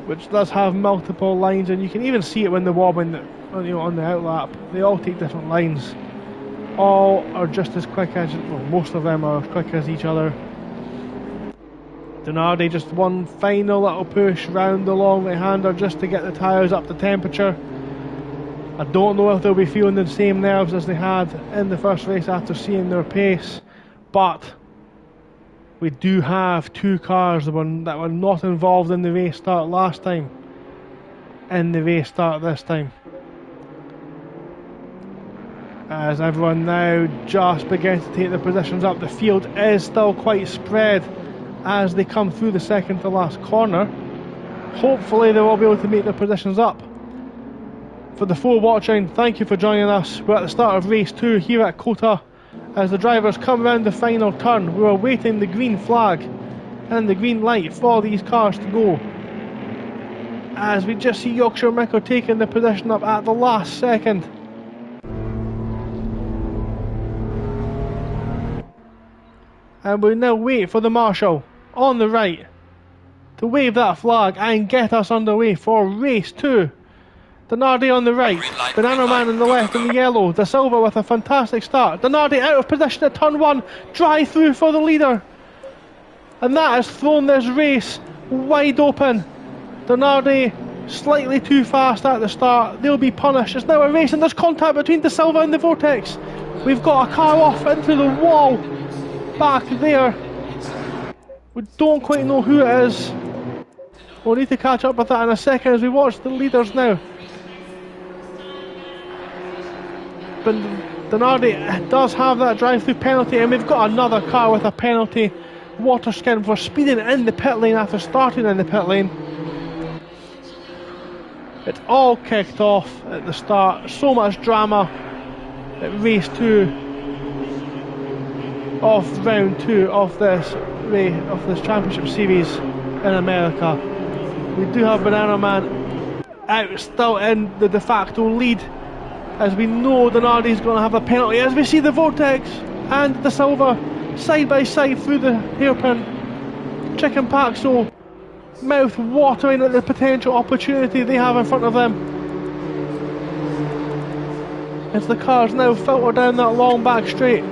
which does have multiple lines, and you can even see it when they're wobbling on the outlap. They all take different lines. All are just as quick as, well, most of them are as quick as each other. Denardi just one final little push round the long right-hander just to get the tyres up to temperature. I don't know if they'll be feeling the same nerves as they had in the first race after seeing their pace, but we do have two cars that were not involved in the race start last time in the race start this time. As everyone now just begins to take their positions up, the field is still quite spread as they come through the second to last corner. Hopefully they will be able to make their positions up. For the four watching, thank you for joining us. We're at the start of race 2 here at COTA. As the drivers come around the final turn, we're awaiting the green flag and the green light for these cars to go. As we just see Yorkshire Micker taking the position up at the last second. And we now wait for the marshal on the right to wave that flag and get us underway for race 2. Denardi on the right, Banana Man on the left in the yellow, De Silva with a fantastic start. Denardi out of position at turn 1, drive through for the leader. And that has thrown this race wide open. Denardi slightly too fast at the start, they'll be punished. It's now a race and there's contact between De Silva and the Vortex. We've got a car off into the wall back there. We don't quite know who it is. We'll need to catch up with that in a second as we watch the leaders now. But Denardi does have that drive-through penalty, and we've got another car with a penalty. Waterskin for speeding in the pit lane after starting in the pit lane. It's all kicked off at the start. So much drama at race 2 of round 2 of this race, of this championship series in America. We do have Banana Man out still in the de facto lead, as we know Denardi's going to have a penalty, as we see the Vortex and De Silva side by side through the hairpin. Chicken Paxo mouth watering at the potential opportunity they have in front of them, as the cars now filter down that long back straight.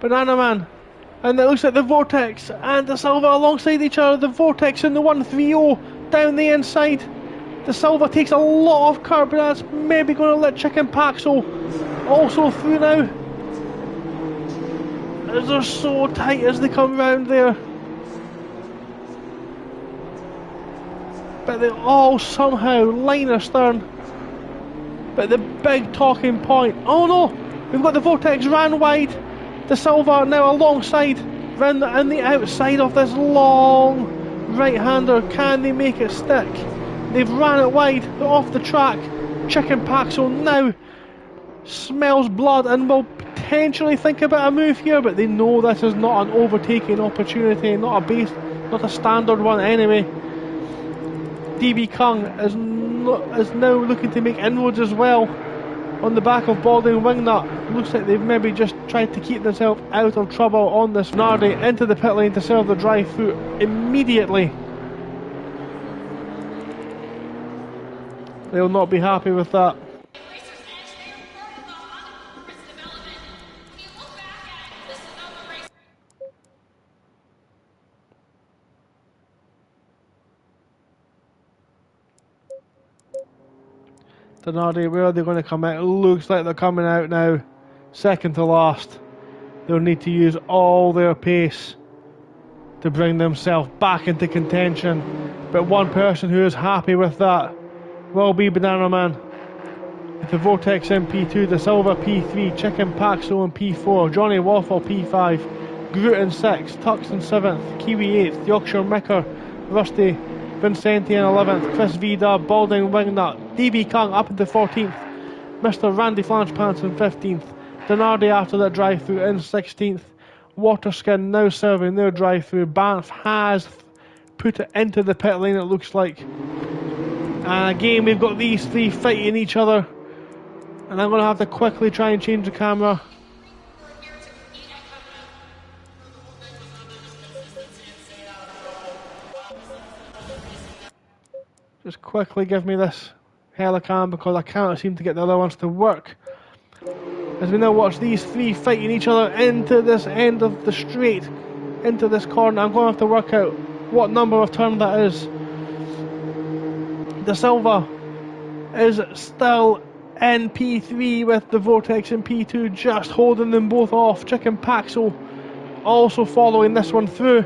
Banana Man, and it looks like the Vortex and De Silva alongside each other. The Vortex in the 130 down the inside. De Silva takes a lot of curb, but that's maybe going to let Chicken Paxo also through now, as they're so tight as they come round there. But they all somehow line astern. But the big talking point, oh no, we've got the Vortex ran wide. De Silva now alongside, round on the outside of this long right-hander. Can they make it stick? They've ran it wide, they're off the track. Chicken Paxo now smells blood and will potentially think about a move here, but they know this is not an overtaking opportunity, not a standard one anyway. DB Kung is now looking to make inroads as well on the back of Balding Wingnut. Looks like they've maybe just tried to keep themselves out of trouble on this. Nardi into the pit lane to serve the drive through immediately. They'll not be happy with that. Denardi, where are they going to come out? It looks like they're coming out now, second to last. They'll need to use all their pace to bring themselves back into contention. But one person who is happy with that will be Banana Man. The Vortex in P2, De Silva P3, Chicken Paxo in P4, Johnny Waffle P5, Groot in 6th, Tux in 7th, Kiwi 8th, Yorkshire Micker, Rusty Vincenti in 11th, Chris V-Dub, Balding Wingnut, DB Kung up into 14th, Mr. Randy Flanchpants in 15th, Denardi after that drive-through in 16th, Waterskin now serving their drive-through. Banff has put it into the pit lane, it looks like. And again we've got these three fighting each other, and I'm going to have to quickly try and change the camera. Just quickly give me this Helicam because I can't seem to get the other ones to work. as we now watch these three fighting each other into this end of the straight, into this corner. I'm going to have to work out what number of turn that is. De Silva is still in P3 with the Vortex in P2, just holding them both off. Chicken Paxo also following this one through.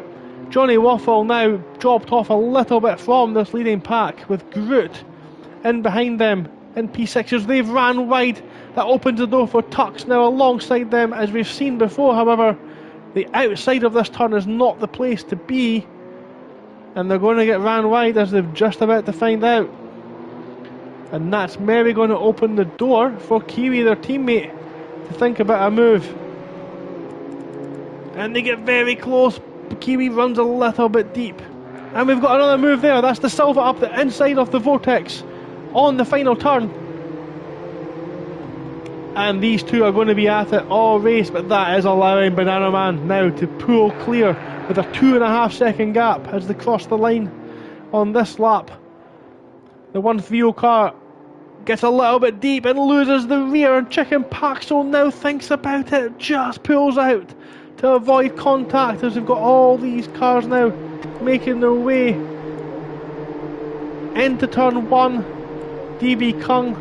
Johnny Waffle now dropped off a little bit from this leading pack, with Groot in behind them in P6 as they've ran wide. That opens the door for Tux now alongside them. As we've seen before, however, the outside of this turn is not the place to be, and they're going to get ran wide, as they're just about to find out. And that's maybe going to open the door for Kiwi, their teammate, to think about a move. And they get very close. Kiwi runs a little bit deep. And we've got another move there. That's the Silva up the inside of the Vortex on the final turn. And these two are going to be at it all race, but that is allowing Banana Man now to pull clear with a 2.5 second gap as they cross the line on this lap. The 130 car gets a little bit deep and loses the rear, and Chicken Paxo now thinks about it, just pulls out to avoid contact, as we've got all these cars now making their way into turn 1. DB Kung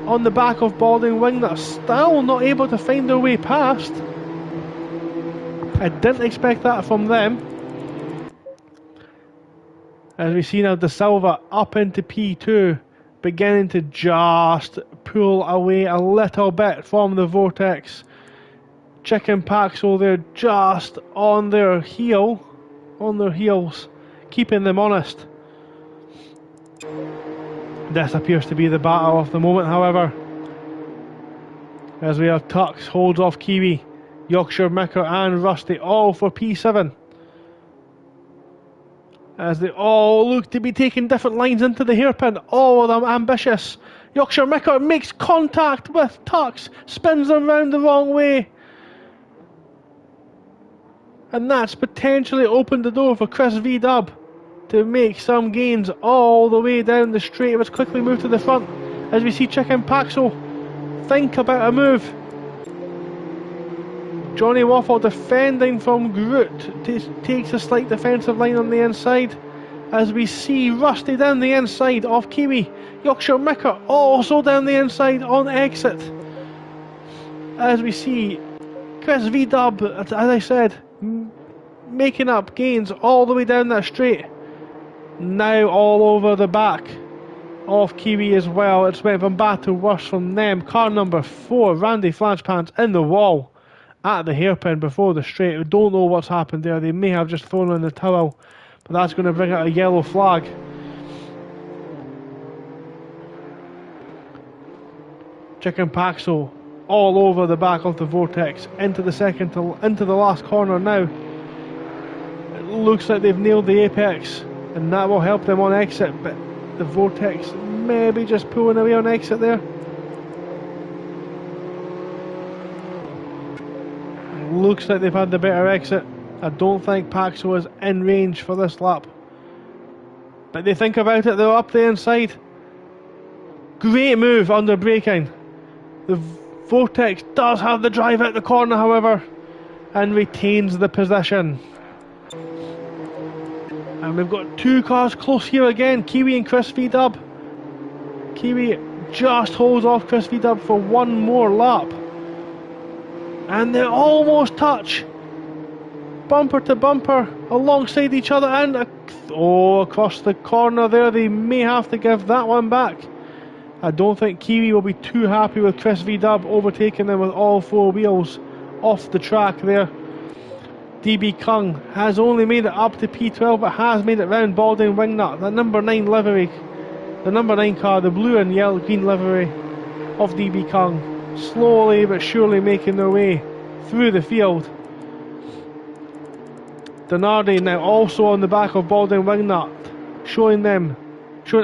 on the back of Balding Wing, that's still not able to find their way past. I didn't expect that from them. As we see now De Silva up into P2, beginning to just pull away a little bit from the Vortex. Chicken Paxo, they're just on their heels, keeping them honest. This appears to be the battle of the moment, however, as we have Tux holds off Kiwi, Yorkshire Micker and Rusty all for P7, as they all look to be taking different lines into the hairpin, all of them ambitious. Yorkshire Micker makes contact with Tux, spins them round the wrong way, and that's potentially opened the door for Chris V-Dub to make some gains all the way down the straight. Let's quickly move to the front as we see Chicken Paxo think about a move. Johnny Waffle defending from Groot, takes a slight defensive line on the inside, as we see Rusty down the inside of Kiwi. Yorkshire Micker also down the inside on exit, as we see Chris V-Dub, as I said, making up gains all the way down that straight. Now all over the back of Kiwi as well. It's went from bad to worse from them. Car number 4, Randy Flashpants, in the wall at the hairpin before the straight. We don't know what's happened there. They may have just thrown in the towel, but that's going to bring out a yellow flag. Chicken Paxo all over the back of the Vortex into the last corner now. It looks like they've nailed the apex, and that will help them on exit, but the Vortex maybe just pulling away on exit there. It looks like they've had the better exit. I don't think Paxo is in range for this lap, but they think about it, they're up the inside. Great move under braking. The Vortex does have the drive out the corner, however, and retains the position. And we've got two cars close here again, Kiwi and Chris V-Dub. Kiwi just holds off Chris V-Dub for one more lap, and they almost touch, bumper to bumper alongside each other, and across the corner there. They may have to give that one back. I don't think Kiwi will be too happy with Chris V-Dub overtaking them with all four wheels off the track there. DB Kung has only made it up to P12, but has made it round Balding Wingnut, the number 9 livery, the number 9 car, the blue and yellow green livery of DB Kung, slowly but surely making their way through the field. Donardi now also on the back of Balding Wingnut, showing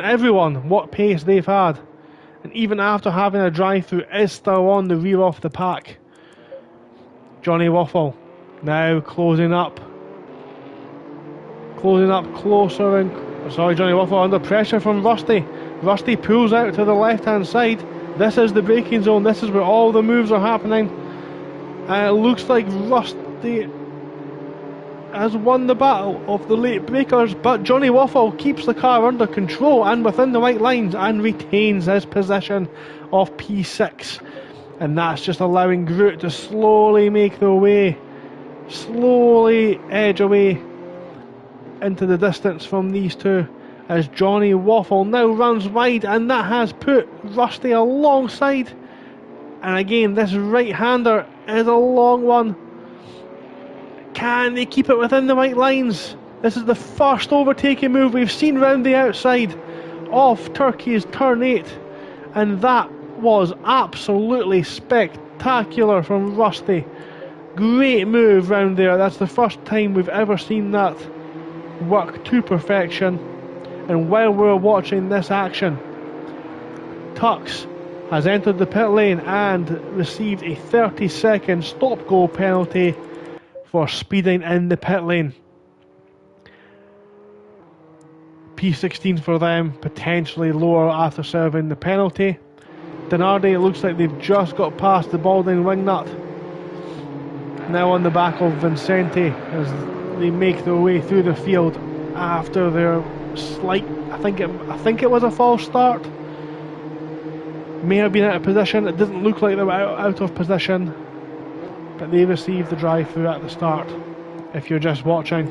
everyone what pace they've had, and even after having a drive-through is still on the rear of the pack. Johnny Waffle now closing up closer, and Johnny Waffle under pressure from Rusty. Rusty pulls out to the left hand side. This is the braking zone, this is where all the moves are happening. And it looks like Rusty has won the battle of the late breakers, but Johnny Waffle keeps the car under control and within the white lines and retains his position of P6. And that's just allowing Groot to slowly make their way, slowly edge away into the distance from these two, as Johnny Waffle now runs wide, and that has put Rusty alongside. And again, this right-hander is a long one. Can they keep it within the white lines? This is the first overtaking move we've seen round the outside of Turkey's turn 8, and that was absolutely spectacular from Rusty. Great move round there. That's the first time we've ever seen that work to perfection. And while we're watching this action, Tux has entered the pit lane and received a 30-second stop-go penalty for speeding in the pit lane. P16 for them, potentially lower after serving the penalty. Denardi, it looks like they've just got past the Balding wingnut. Now on the back of Vincenti as they make their way through the field after their slight, I think it was a false start. May have been out of position. It doesn't look like they were out of position, but they received the drive through at the start, if you're just watching,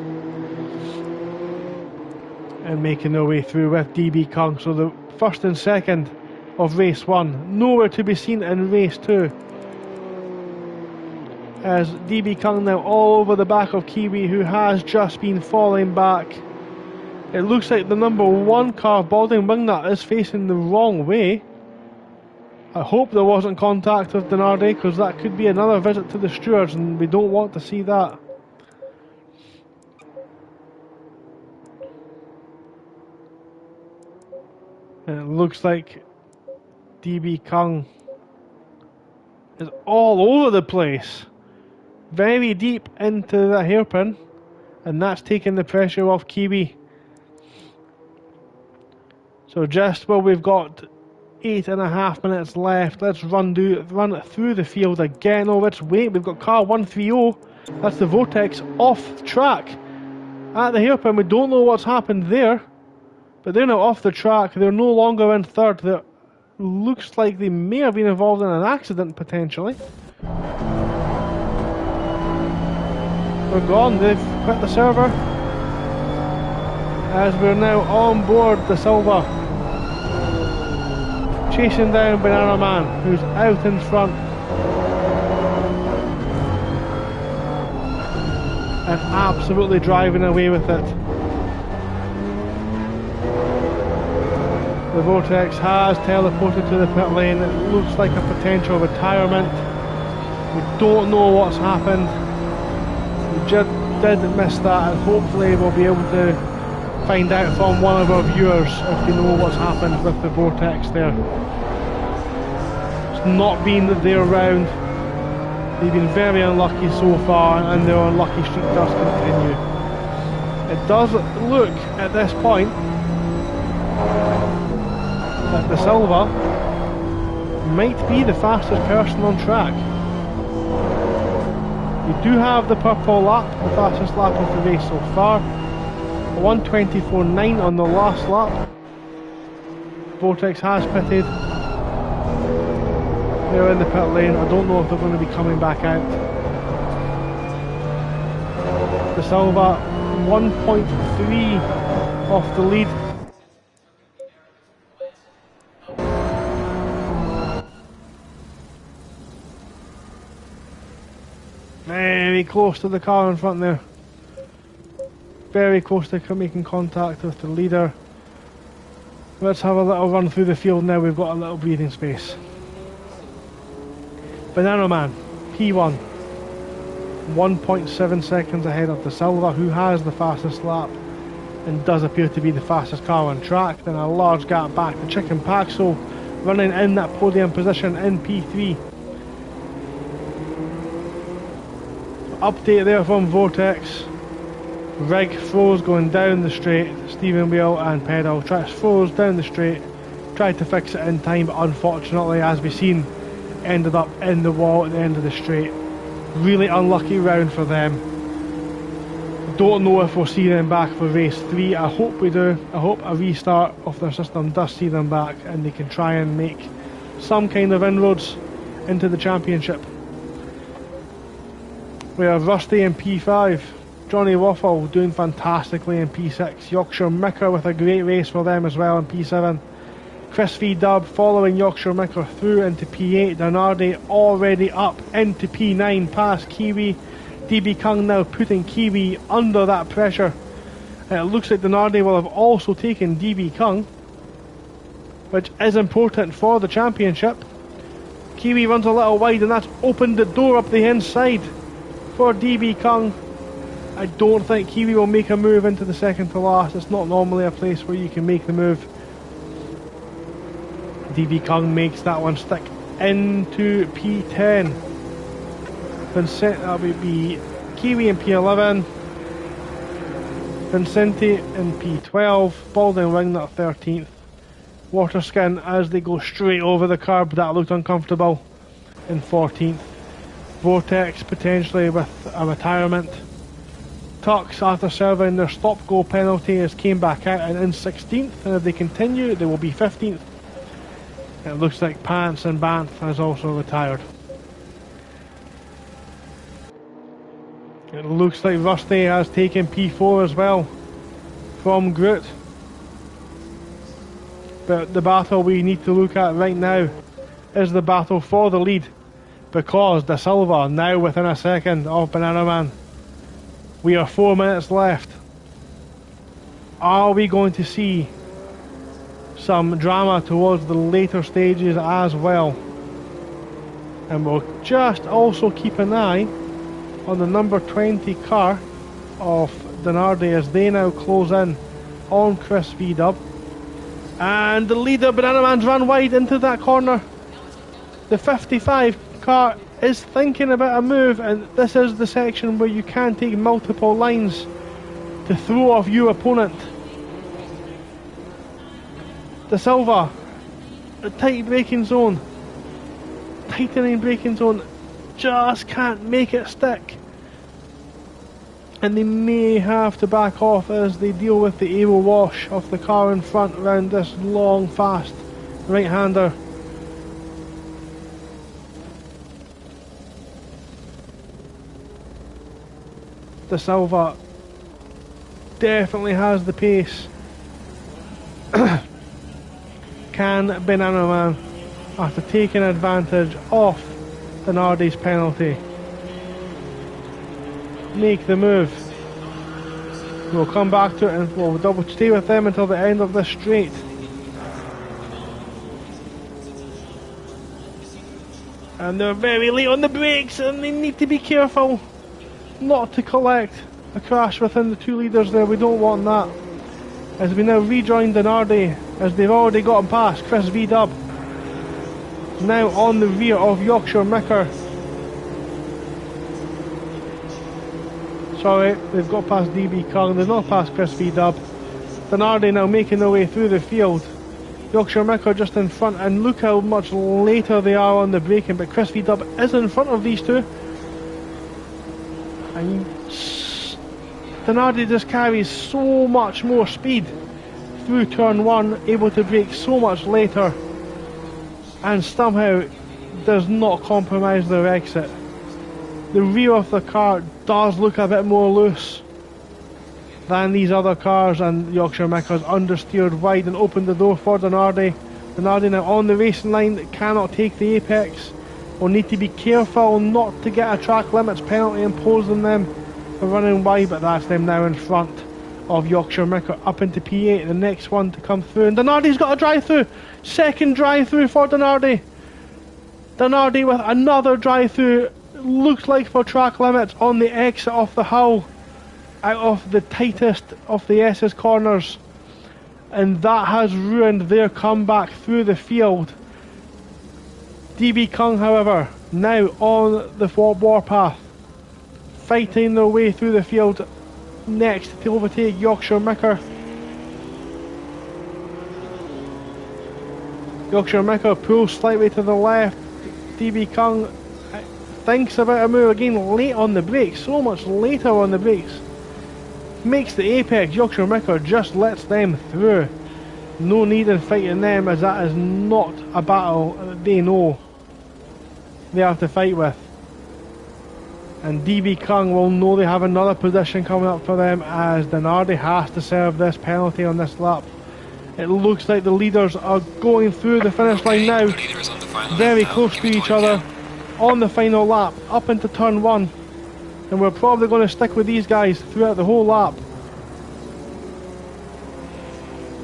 and making their way through with DB Kung. So the first and second of race 1, nowhere to be seen in race 2, as DB Kung now all over the back of Kiwi, who has just been falling back. It looks like the number 1 car, Balding Wingnut, is facing the wrong way. I hope there wasn't contact with Denardi, because that could be another visit to the stewards, and we don't want to see that. And it looks like DB Kung is all over the place, very deep into the hairpin, and that's taking the pressure off Kiwi. So just while we've got 8.5 minutes left, let's run it through the field again. Oh, let's wait, we've got car 130, that's the Vortex, off track at the hairpin. We don't know what's happened there, but they're now off the track. They're no longer in third. They're, looks like they may have been involved in an accident potentially. They're gone, they've quit the server, as we're now on board the Silver, chasing down Banana Man, who's out in front, and absolutely driving away with it. The Vortex has teleported to the pit lane. It looks like a potential retirement. We don't know what's happened. We just did miss that, and hopefully we'll be able to find out from one of our viewers if they know what's happened with the Vortex there. It's not been their round. They've been very unlucky so far, and their unlucky streak does continue. It does look at this point that the Silver might be the fastest person on track. We do have the purple lap, the fastest lap of the race so far. 1:24.9 on the last lap. Vortex has pitted. They're in the pit lane. I don't know if they're going to be coming back out. The Silver 1.3 off the lead. Very close to the car in front there. Very close to making contact with the leader. Let's have a little run through the field now. We've got a little breathing space. Banana Man, P1, 1.7 seconds ahead of the Silver, who has the fastest lap and does appear to be the fastest car on track. Then a large gap back to Chicken Paxo, running in that podium position in P3. Update there from Vortex. Rig froze going down the straight. Steering wheel and pedal froze down the straight. Tried to fix it in time, but unfortunately, as we've seen, ended up in the wall at the end of the straight. Really unlucky round for them. Don't know if we'll see them back for race 3. I hope we do. I hope a restart of their system does see them back and they can try and make some kind of inroads into the championship. We have Rusty in P5, Johnny Waffle doing fantastically in P6, Yorkshire Micker with a great race for them as well in P7, Chris V Dub following Yorkshire Micker through into P8, Donardi already up into P9 past Kiwi, DB Kung now putting Kiwi under that pressure. It looks like Donardi will have also taken DB Kung, which is important for the championship. Kiwi runs a little wide and that's opened the door up the inside for DB Kung. I don't think Kiwi will make a move into the second to last. It's not normally a place where you can make the move. DB Kung makes that one stick into P10. Vincent, that would be Kiwi in P11. Vincenti in P12. Balding Ring at 13th. Waterskin as they go straight over the curb. That looked uncomfortable in 14th. Vortex potentially with a retirement. Tux, after serving their stop-go penalty, has came back out and in 16th, and if they continue they will be 15th. It looks like Pants and Banth has also retired. It looks like Rusty has taken P4 as well from Groot. But the battle we need to look at right now is the battle for the lead, because De Silva now within a second of Banana Man. We are 4 minutes left. Are we going to see some drama towards the later stages as well? And we'll just also keep an eye on the number 20 car of Donardi as they now close in on Chris V-Dub. And the leader, Banana Man's run wide into that corner. The 55 car is thinking about a move, and this is the section where you can take multiple lines to throw off your opponent. De Silva, a tight braking zone, tightening braking zone, just can't make it stick. And they may have to back off as they deal with the aero wash of the car in front around this long, fast right-hander. De Silva definitely has the pace. Can Banana Man, after taking advantage of Donardi's penalty, make the move? We'll come back to it and we'll double stay with them until the end of this straight. And they're very late on the brakes and they need to be careful not to collect a crash within the two leaders there. We don't want that. As we now rejoin Donardi, as they've already gotten past Chris V-Dub. Now on the rear of Yorkshire Micker. Sorry, they've got past DB Kung, they've not passed Chris V-Dub. Donardi now making their way through the field. Yorkshire Micker just in front, and look how much later they are on the braking, but Chris V-Dub is in front of these two. And Donardi just carries so much more speed through turn 1, able to brake so much later, and somehow does not compromise their exit. The rear of the car does look a bit more loose than these other cars, and Yorkshire Micker's understeered wide and opened the door for Donardi. Donardi now on the racing line, cannot take the apex. Will need to be careful not to get a track limits penalty imposed on them for running wide, but that's them now in front of Yorkshire Micker up into P8, the next one to come through. And Donardi's got a drive-through, second drive-through for Donardi. Donardi with another drive-through, looks like for track limits on the exit of the Hull, out of the tightest of the S's corners, and that has ruined their comeback through the field. DB Kung, however, now on the warpath, fighting their way through the field next to overtake Yorkshire Micker. Yorkshire Micker pulls slightly to the left. DB Kung thinks about a move again, late on the brakes, so much later on the brakes. Makes the apex. Yorkshire Micker just lets them through. No need in fighting them, as that is not a battle that they know they have to fight with. And DB Kung will know they have another position coming up for them, as Denardi has to serve this penalty on this lap. It looks like the leaders are going through the finish line now, very close to each other on the final lap, up into turn 1. And we're probably going to stick with these guys throughout the whole lap,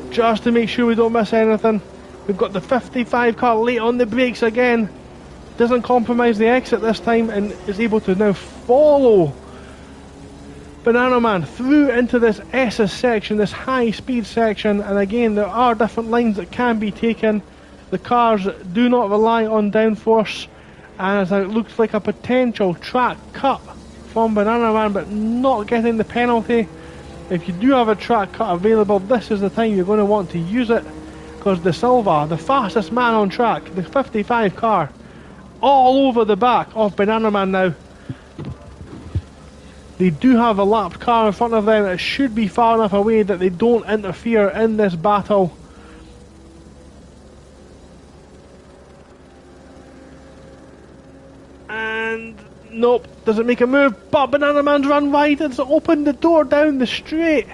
just to make sure we don't miss anything. We've got the 55 car late on the brakes again. Doesn't compromise the exit this time and is able to now follow Banana Man through into this SS section, this high speed section. And again, there are different lines that can be taken. The cars do not rely on downforce, and as it looks like a potential track cut from Banana Man, but not getting the penalty. If you do have a track cut available, this is the time you're going to want to use it, because De Silva, the fastest man on track, the 55 car, all over the back of Banana Man now. They do have a lapped car in front of them. It should be far enough away that they don't interfere in this battle. And nope, doesn't make a move, but Banana Man's run wide. It's opened the door down the straight.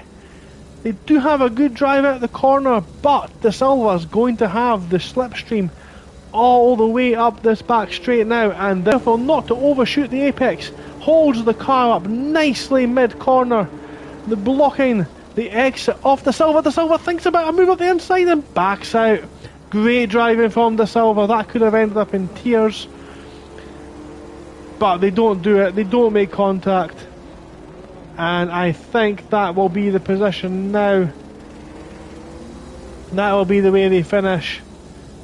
They do have a good drive out the corner, but De Silva's going to have the slipstream all the way up this back straight now, and therefore not to overshoot the apex. Holds the car up nicely mid-corner, the blocking the exit off De Silva. De Silva thinks about a move up the inside and backs out. Great driving from De Silva. That could have ended up in tears, but they don't do it. They don't make contact, and I think that will be the position now. That will be the way they finish,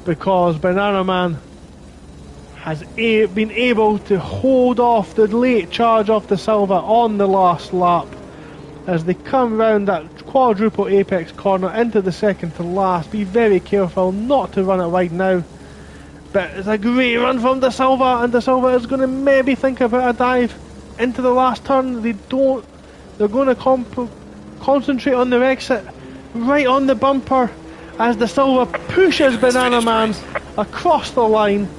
because Banana Man has been able to hold off the late charge of De Silva on the last lap as they come round that quadruple apex corner into the second to last. Be very careful not to run it wide now, but it's a great run from De Silva, and De Silva is going to maybe think about a dive into the last turn. They're going to concentrate on their exit right on the bumper as De Silva pushes Banana Man across the line.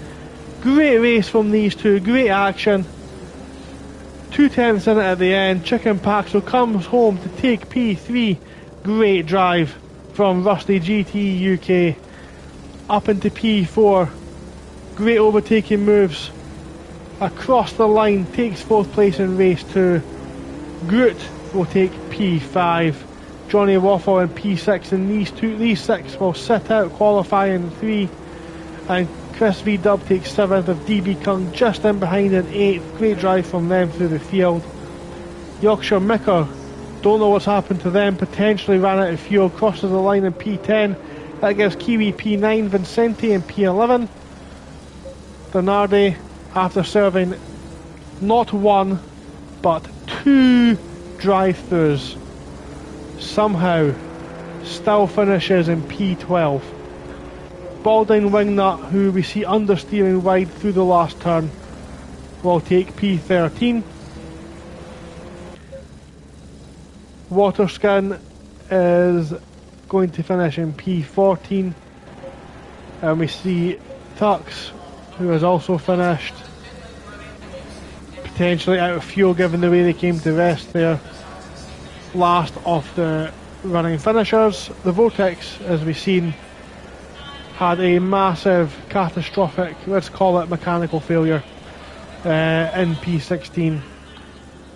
Great race from these two, great action. 2/10 in it at the end. Chicken Paxo comes home to take P3. Great drive from Rusty GT UK up into P4. Great overtaking moves across the line. Takes 4th place in race 2. Groot will take P5. Johnny Waffle in P6, and these 6 will sit out qualifying 3. And Chris V Dub takes 7th, of DB Kung just in behind in 8th. Great drive from them through the field. Yorkshire Micker, don't know what's happened to them, potentially ran out of fuel, crosses the line in P10. That gives Kiwi P9, Vincenti in P11. Bernardi, after serving not 1 but 2 drive-throughs, somehow still finishes in P12. Balding Wingnut, who we see understeering wide through the last turn, will take P13. Waterskin is going to finish in P14. And we see Tux, who has also finished, potentially out of fuel given the way they came to rest there. Last of the running finishers. The Vortex, as we've seen, had a massive, catastrophic, let's call it mechanical failure in P16.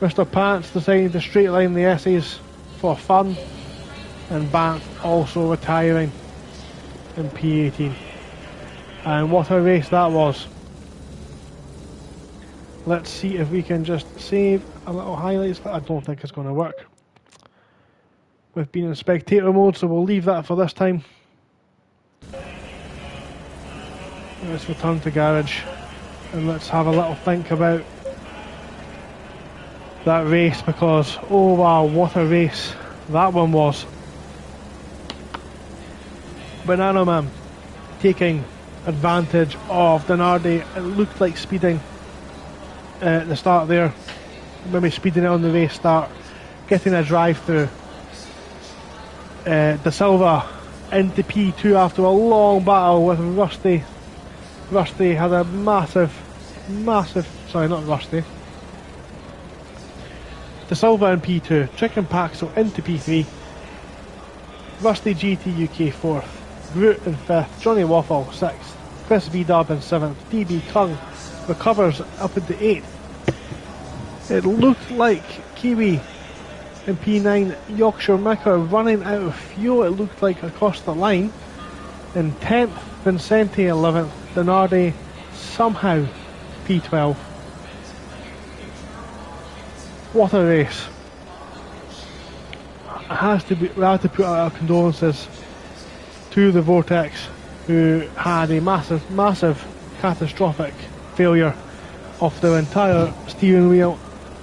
Mr. Pants deciding to straight line the S's for fun, and Bant also retiring in P18. And what a race that was. Let's see if we can just save a little highlights. I don't think it's going to work. We've been in spectator mode, so we'll leave that for this time. Let's return to garage and let's have a little think about that race, because oh wow, what a race that one was. Banana Man taking advantage of Denardi. It looked like speeding, at the start there, maybe speeding it on the race start, getting a drive through. De Silva into P2 after a long battle with Rusty. Rusty had a massive, sorry, not Rusty. De Silva in P2, Chicken Paxo into P3, Rusty GT UK 4th, Groot in 5th, Johnny Waffle 6th, Chris V-Dub in 7th, DB Kung recovers up into 8th. It looked like Kiwi in P9, Yorkshire Micker running out of fuel, it looked like, across the line. In 10th, Vincente 11th, Donardi somehow P12. What a race. We have to put out our condolences to the Vortex, who had a massive catastrophic failure of their entire steering wheel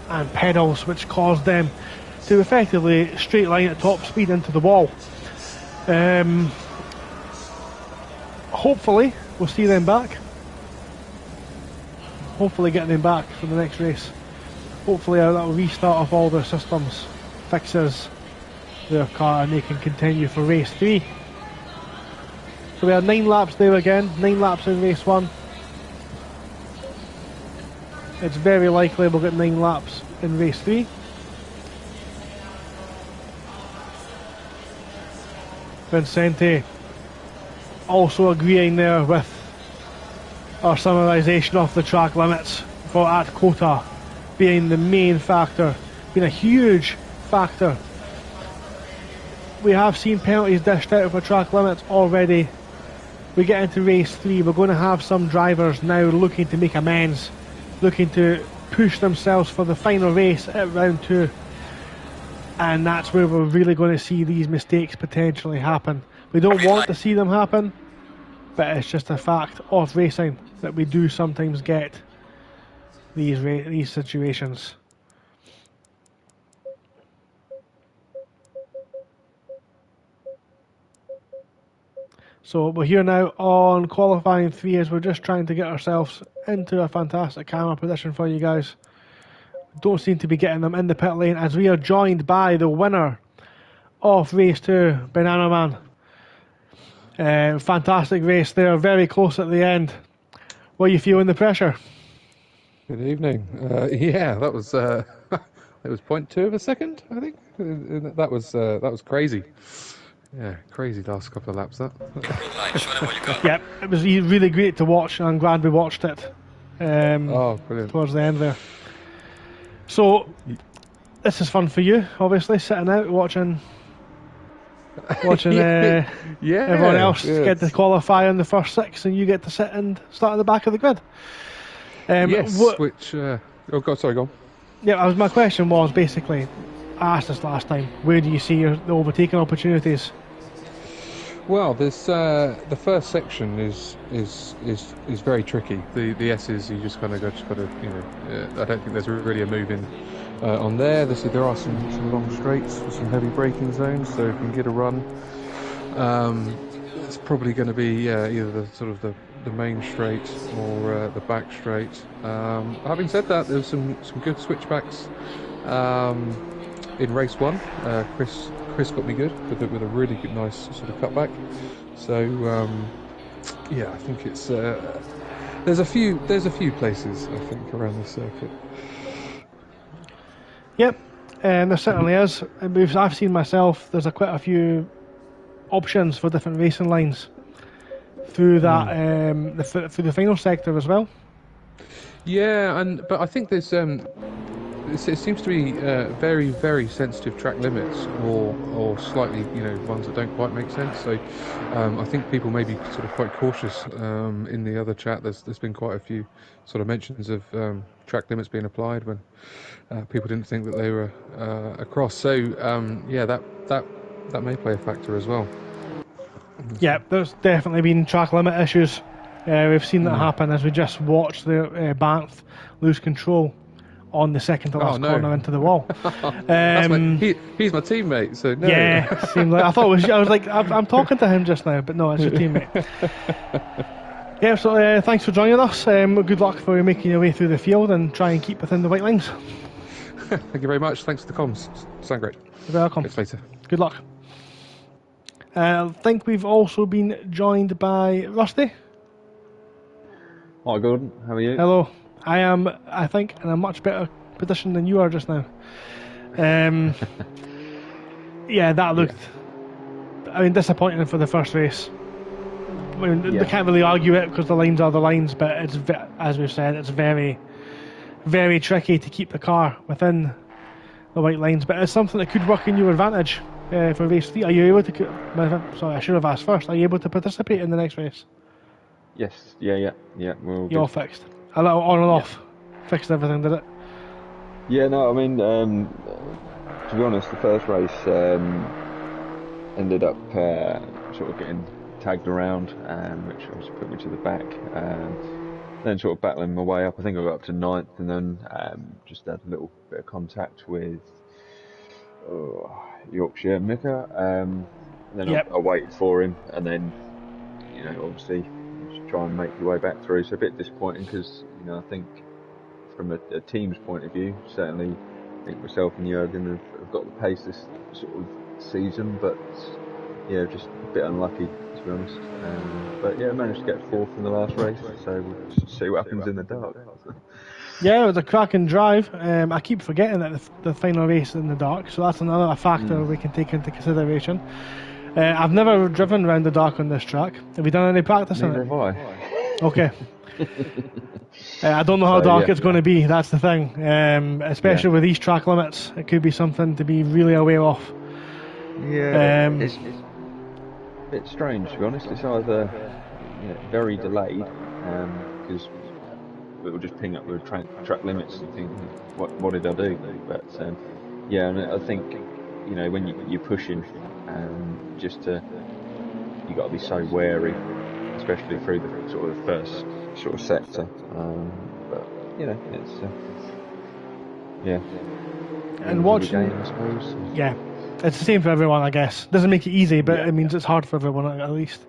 and pedals, which caused them to effectively straight line at top speed into the wall. Hopefully we'll see them back. Hopefully getting them back for the next race. Hopefully that'll restart off all their systems, fixes their car, and they can continue for race 3. So we had 9 laps there again, 9 laps in race 1. It's very likely we'll get 9 laps in race 3. Vincente also agreeing there with our summarisation of the track limits for at COTA being the main factor, being a huge factor. We have seen penalties dished out for track limits already. We get into race 3, we're going to have some drivers now looking to make amends, looking to push themselves for the final race at round 2. And that's where we're really going to see these mistakes potentially happen. We don't want to see them happen, but it's just a fact of racing that we do sometimes get these situations. So we're here now on qualifying 3 as we're just trying to get ourselves into a fantastic camera position for you guys. Don't seem to be getting them in the pit lane as we are joined by the winner of race 2, Banana Man. Fantastic race there, very close at the end. What are you feeling the pressure? Good evening. Yeah, that was it was 0.2 of a second, I think. That was crazy. Yeah, crazy last couple of laps. That. Yeah, it was really great to watch, and I'm glad we watched it. Oh, brilliant! Towards the end there. So, this is fun for you, obviously, sitting out watching yeah, everyone else get to qualify in the first 6, and you get to sit and start at the back of the grid. Yes, which... oh, God, sorry, go on. Yeah, my question was basically, I asked this last time, where do you see the overtaking opportunities? Well, there's the first section is very tricky. The S's you just kind of got to I don't think there's really a move in on there. There are some long straights with some heavy braking zones, so if you can get a run, it's probably going to be either the main straight or the back straight. Having said that, there's some good switchbacks in race 1. Chris got me good with a really good, nice sort of cutback. So yeah, I think it's there's a few places I think around the circuit. Yep, there certainly is. I've seen myself. There's quite a few options for different racing lines through that through the final sector as well. Yeah, but I think there's it seems to be very, very sensitive track limits, or slightly, ones that don't quite make sense. So I think people may be sort of quite cautious. In the other chat, there's been quite a few sort of mentions of track limits being applied when people didn't think that they were across. So yeah, that may play a factor as well. Yeah, there's definitely been track limit issues. We've seen that happen as we just watched the Banff lose control on the second to last corner into the wall. He's my teammate, so no. Yeah, seemed like I was like I'm talking to him just now, but no, it's your teammate. Yeah, so thanks for joining us. Good luck for making your way through the field and try and keep within the white lines. Thank you very much. Thanks for the comms. Sound great. You're welcome. Catch you later. Good luck. I think we've also been joined by Rusty. Hi Gordon, how are you? Hello. I am, I think, in a much better position than you are just now. Yeah, that looked, I mean, disappointing for the first race. I mean, they can't really argue it because the lines are the lines, but it's, as we've said, it's very, very tricky to keep the car within the white lines, but it's something that could work in your advantage for race 3. Are you able to, sorry, I should have asked first, are you able to participate in the next race? Yes, yeah. You're all fixed. A little on and off. Fixed everything, did it? Yeah, no, I mean, to be honest, the first race ended up sort of getting tagged around, which obviously put me to the back. Then sort of battling my way up. I think I got up to 9th, and then just had a little bit of contact with Yorkshire Mika. And then I waited for him, and then, you know, obviously just try and make your way back through. So a bit disappointing because, you know, I think from a team's point of view, certainly I think myself and Jurgen have got the pace this sort of season, but yeah, just a bit unlucky to be honest. But yeah, I managed to get 4th in the last race, so we'll just see what happens in the dark. Yeah, it was a cracking drive. I keep forgetting that the final race is in the dark, so that's another factor we can take into consideration. I've never driven around the dark on this track. Have you done any practice on it? Neither have I. Okay. I don't know how dark it's going to be, that's the thing. Especially with these track limits, it could be something to be really aware of. Yeah, it's a bit strange to be honest. It's either very delayed, because it will just ping up with track limits and think, what did I do? But yeah, and I think, you know, when you're pushing, you got to be so wary, especially through the sort of first sort of sector. But you know, it's and watching, game, I suppose. Yeah, it's the same for everyone, I guess. Doesn't make it easy, but it means it's hard for everyone at least.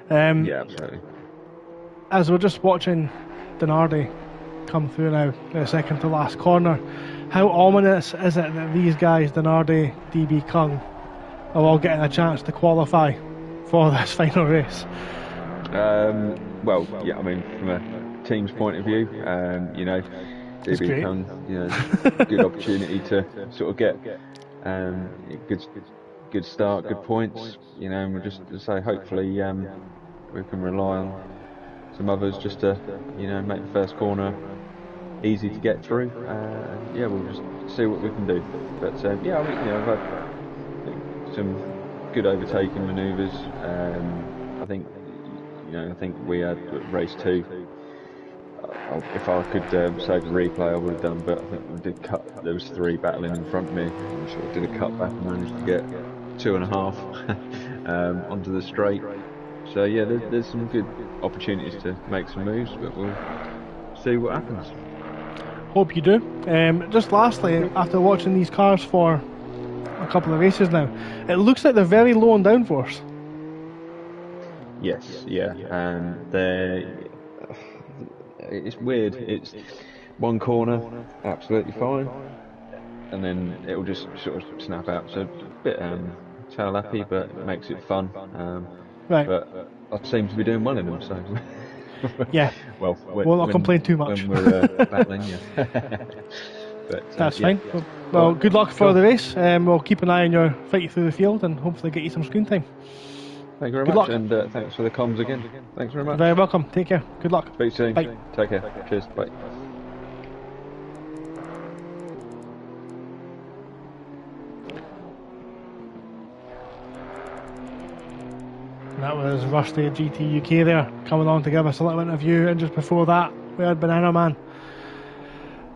Yeah, absolutely. As we're just watching Denardi come through now, the second to last corner, how ominous is it that these guys, Denardi, DB Kung, are all getting a chance to qualify for this final race? Well, yeah, I mean, from a team's point of view, you know, DB Kung, you know, good opportunity to sort of get good start, good points, you know, and we'll just say hopefully we can rely on some others just to, you know, make the first corner easy to get through. Yeah, we'll just see what we can do. But yeah, I mean, you know, I've had some good overtaking manoeuvres. I think, you know, I think we had race 2. If I could save the replay, I would have done, but I think we did cut. There was 3 battling in front of me. We sort of did a cut back and managed to get 2.5 onto the straight. So yeah, there's some good opportunities to make some moves, but we'll see what happens. Hope you do. Just lastly, after watching these cars for a couple of races now, it looks like they're very low on downforce. Yes, yeah. It's weird. It's one corner, absolutely fine, and then it'll just sort of snap out. So a bit tail happy, but it makes it fun. Right. But I seem to be doing well in them, so yeah. Well, we'll not complain too much. When we're battling, yeah. But that's fine. Well, good luck for the race. We'll keep an eye on your fight through the field and hopefully get you some screen time. Thank you very good much, luck. and thanks for the comms again. Thanks very much. You're very welcome. Take care. Good luck. Speak soon. Bye. Take care. Cheers. Bye. That was Rusty at GT UK there, coming on to give us a little interview, and just before that we had Banana Man.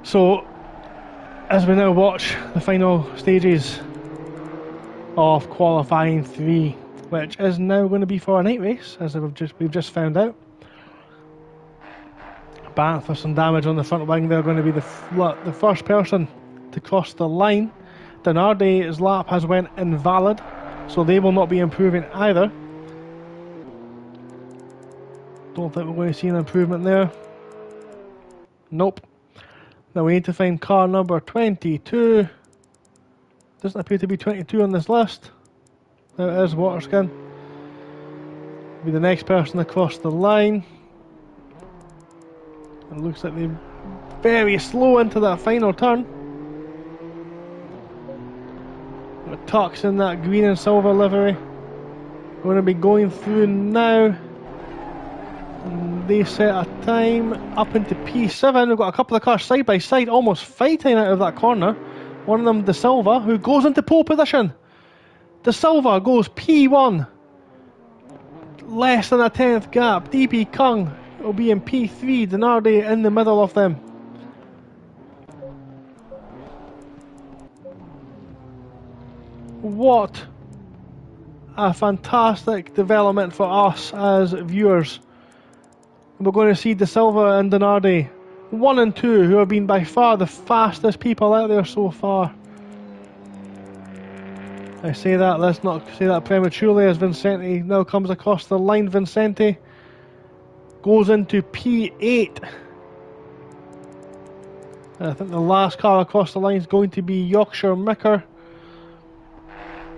So, as we now watch the final stages of qualifying 3, which is now going to be for a night race, as we've just found out. Bath for some damage on the front wing. They're going to be the first person to cross the line. Denardi's lap has went invalid, so they will not be improving either. Don't think we're going to see an improvement there. Nope. Now we need to find car number 22. Doesn't appear to be 22 on this list. There it is, Waterskin. Be the next person across the line. It looks like they're very slow into that final turn. With Tux in that green and silver livery. We're going to be going through now. And they set a time up into P7. We've got a couple of cars side by side, almost fighting out of that corner. One of them, De Silva, who goes into pole position. De Silva goes P1. Less than a 10th gap. DB Kung will be in P3. Denardi in the middle of them. What a fantastic development for us as viewers. We're going to see De Silva and Denardi 1 and 2, who have been by far the fastest people out there so far. I say that, let's not say that prematurely, as Vincenti now comes across the line. Vincenti goes into P8. And I think the last car across the line is going to be Yorkshire Micker.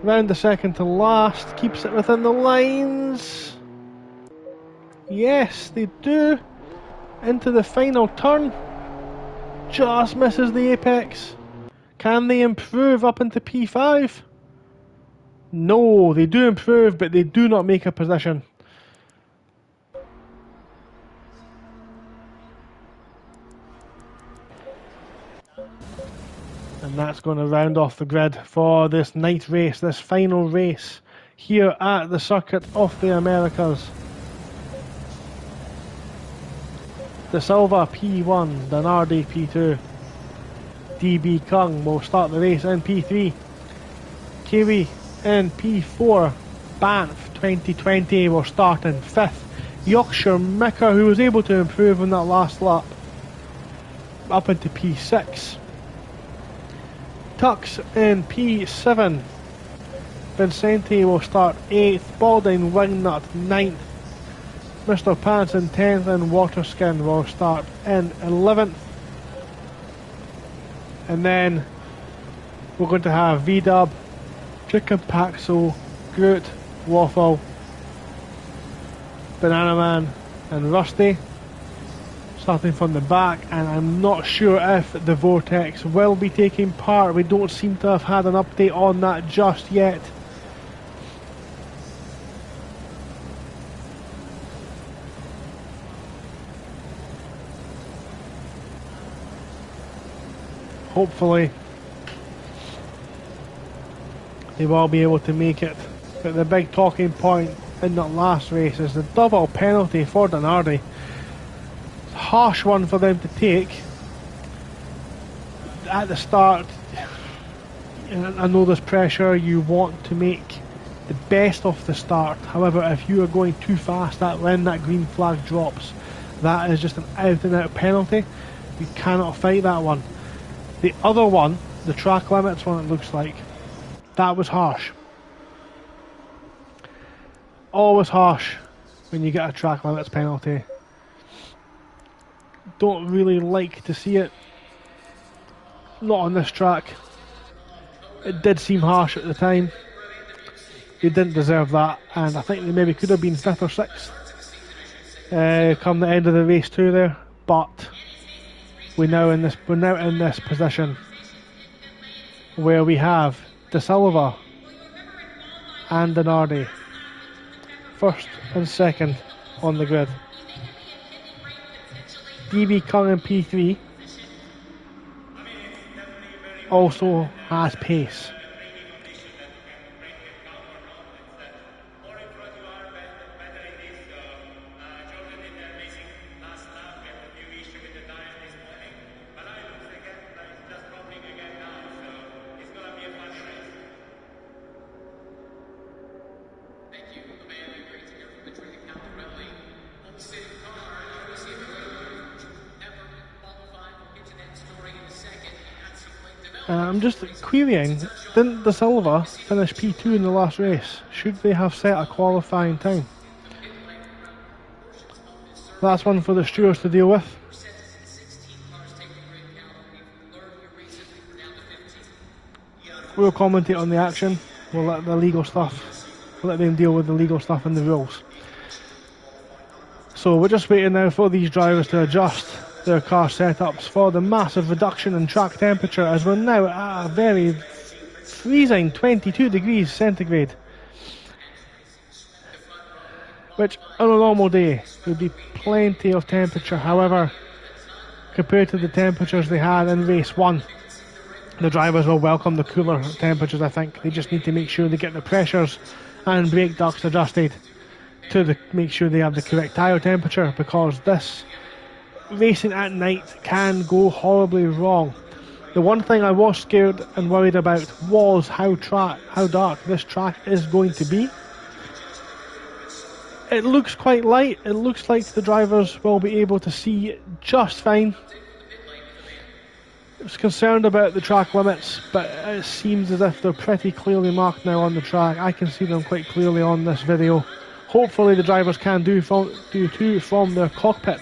Round the second to last, keeps it within the lines. Yes, they do. Into the final turn. Just misses the apex. Can they improve up into P5? No, they do improve, but they do not make a position. And that's going to round off the grid for this night race, this final race here at the Circuit of the Americas. De Silva P1, Denardi P2. DB Kung will start the race in P3. Kiwi in P4. Banff 2020 will start in 5th. Yorkshire Micker, who was able to improve in that last lap, up into P6. Tux in P7. Vincenti will start 8th. Balding Wingnut 9th. Mr. Pants in 10th, and Waterskin will start in 11th. And then we're going to have V-Dub, Chicken Paxo, Groot, Waffle, Banana Man and Rusty starting from the back, and I'm not sure if the Vortex will be taking part. We don't seem to have had an update on that just yet. Hopefully they will be able to make it. But the big talking point in that last race is the double penalty for Denardi. It's a harsh one for them to take at the start. I know there's pressure, you want to make the best of the start. However, if you are going too fast, that when that green flag drops, that is just an out and out penalty. You cannot fight that one. The other one, the track limits one, it looks like, that was harsh. Always harsh when you get a track limits penalty. Don't really like to see it. Not on this track. It did seem harsh at the time. They didn't deserve that, and I think they maybe could have been 5th or 6th come the end of the race too there. But we're now in this position where we have De Silva and Denardi 1st and 2nd on the grid. DB Kung in P3 also has pace. I'm just querying, didn't De Silva finish P2 in the last race? Should they have set a qualifying time? That's one for the stewards to deal with. We'll commentate on the action. We'll let the legal stuff, we'll let them deal with the legal stuff and the rules. So we're just waiting now for these drivers to adjust their car setups for the massive reduction in track temperature, as we're now at a very freezing 22 degrees centigrade, which on a normal day would be plenty of temperature. However, compared to the temperatures they had in race 1, the drivers will welcome the cooler temperatures. I think they just need to make sure they get the pressures and brake ducts adjusted to make sure they have the correct tyre temperature, because this racing at night can go horribly wrong. The one thing I was scared and worried about was how dark this track is going to be. It looks quite light. It looks like the drivers will be able to see just fine. I was concerned about the track limits, but it seems as if they're pretty clearly marked now on the track. I can see them quite clearly on this video. Hopefully the drivers can do too from their cockpit.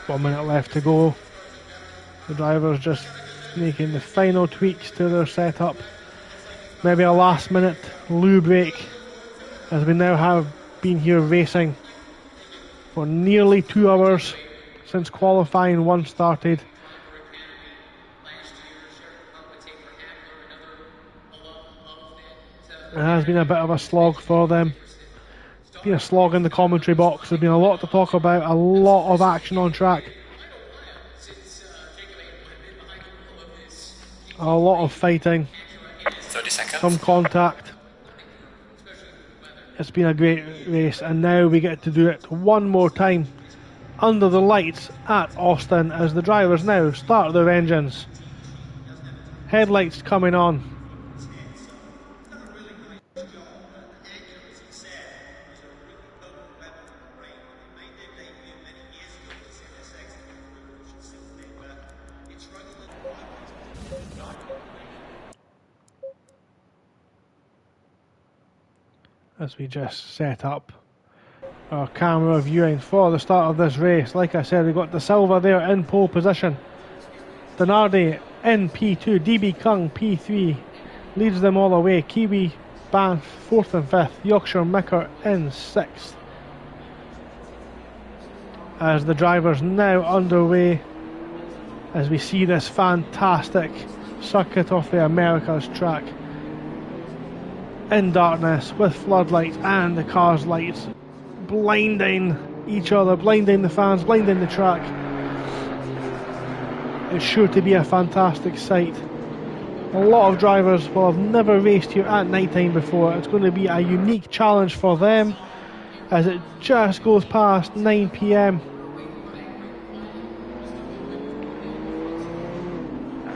One minute left to go. The drivers just making the final tweaks to their setup. Maybe a last minute loo break, as we now have been here racing for nearly 2 hours since qualifying 1 started. It has been a bit of a slog for them. It's been a slog in the commentary box. There's been a lot to talk about, a lot of action on track. A lot of fighting, 30 seconds. some contact. It's been a great race, and now we get to do it one more time under the lights at Austin, as the drivers now start their engines. Headlights coming on. As we just set up our camera viewing for the start of this race. Like I said, we got De Silva there in pole position. Denardi in P2, DB Kung P3 leads them all away. Kiwi Banff 4th and 5th, Yorkshire Micker in 6th. As the drivers now underway, as we see this fantastic circuit of the Americas track in darkness with floodlights and the cars' lights blinding each other, blinding the fans, blinding the track. It's sure to be a fantastic sight. A lot of drivers will have never raced here at night time before. It's going to be a unique challenge for them, as it just goes past 9 PM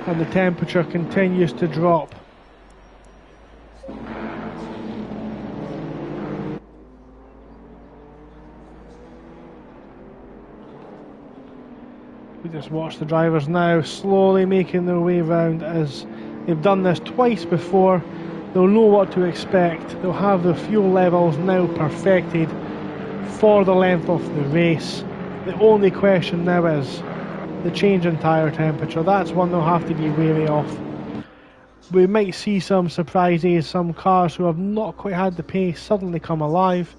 and the temperature continues to drop. We just watch the drivers now slowly making their way round, as they've done this twice before. They'll know what to expect. They'll have their fuel levels now perfected for the length of the race. The only question now is the change in tyre temperature. That's one they'll have to be wary of. We might see some surprises, some cars who have not quite had the pace suddenly come alive.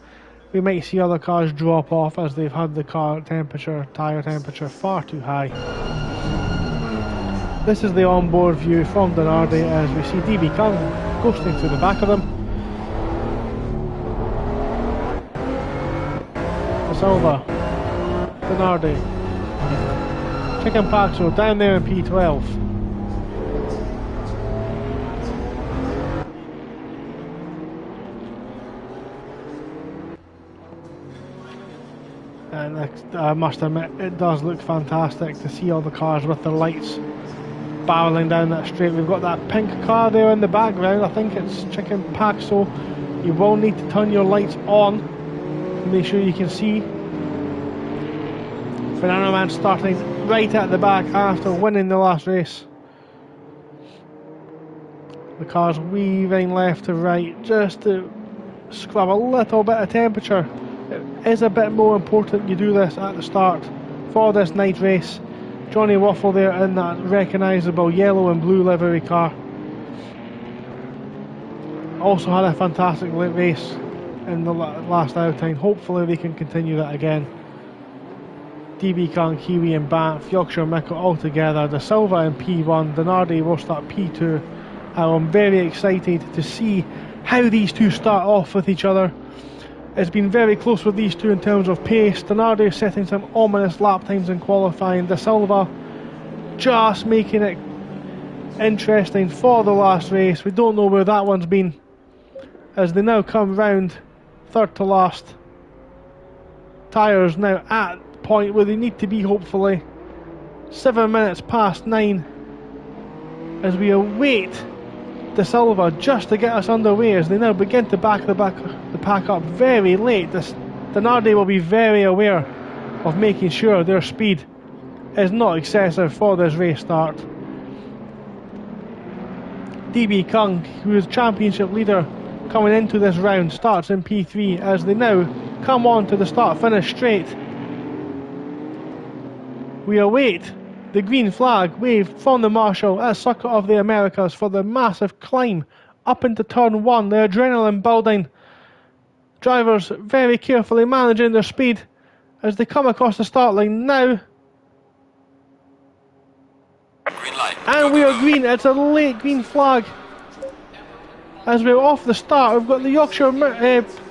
We might see other cars drop off as they've had the tyre temperature far too high. This is the onboard view from Denardi, as we see DB Kung ghosting through the back of them. De Silva, Denardi, Chicken Paxo down there in P12. And I must admit, it does look fantastic to see all the cars with their lights barreling down that straight. We've got that pink car there in the background. I think it's Chicken Paxo. You will need to turn your lights on to make sure you can see. Banana Man starting right at the back after winning the last race. The car's weaving left to right just to scrub a little bit of temperature. It is a bit more important you do this at the start for this night race. Johnny Waffle there in that recognisable yellow and blue livery car. Also had a fantastic race in the last outing. Hopefully they can continue that again. DB Kung, Kiwi and Banff, Yorkshire Mickle all together. De Silva in P1, Denardi will start P2. I'm very excited to see how these two start off with each other. It's been very close with these two in terms of pace. Denardi setting some ominous lap times in qualifying. De Silva just making it interesting for the last race. We don't know where that one's been, as they now come round third to last. Tyres now at the point where they need to be, hopefully. 7 minutes past 9 as we await De Silva just to get us underway, as they now begin to back the pack up very late. Denardi will be very aware of making sure their speed is not excessive for this race start. DB Kung, who is championship leader coming into this round, starts in P3 as they now come on to the start-finish straight. We await the green flag waved from the marshal at Circuit of the Americas for the massive climb up into turn 1, the adrenaline building. Drivers very carefully managing their speed as they come across the start line now. Green light. And we are green. It's a late green flag. As we're off the start, we've got the Yorkshire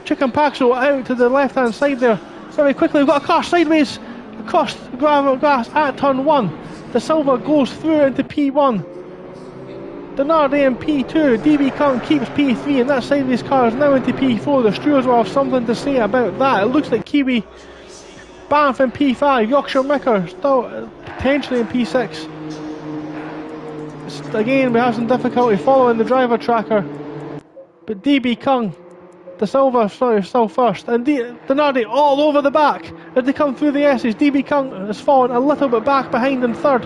Chicken Paxo out to the left hand side there. Very quickly, we've got a car sideways across the grass at turn 1. De Silva goes through into P1. Denardi in P2. DB Kung keeps P3, and that sideways car is now into P4. The stewards will have something to say about that. It looks like Kiwi, Banff in P5. Yorkshire Micker still potentially in P6. Again, we have some difficulty following the driver tracker. But DB Kung, De Silva still first, and Denardi all over the back as they come through the S's. DB Kung has fallen a little bit back behind in third.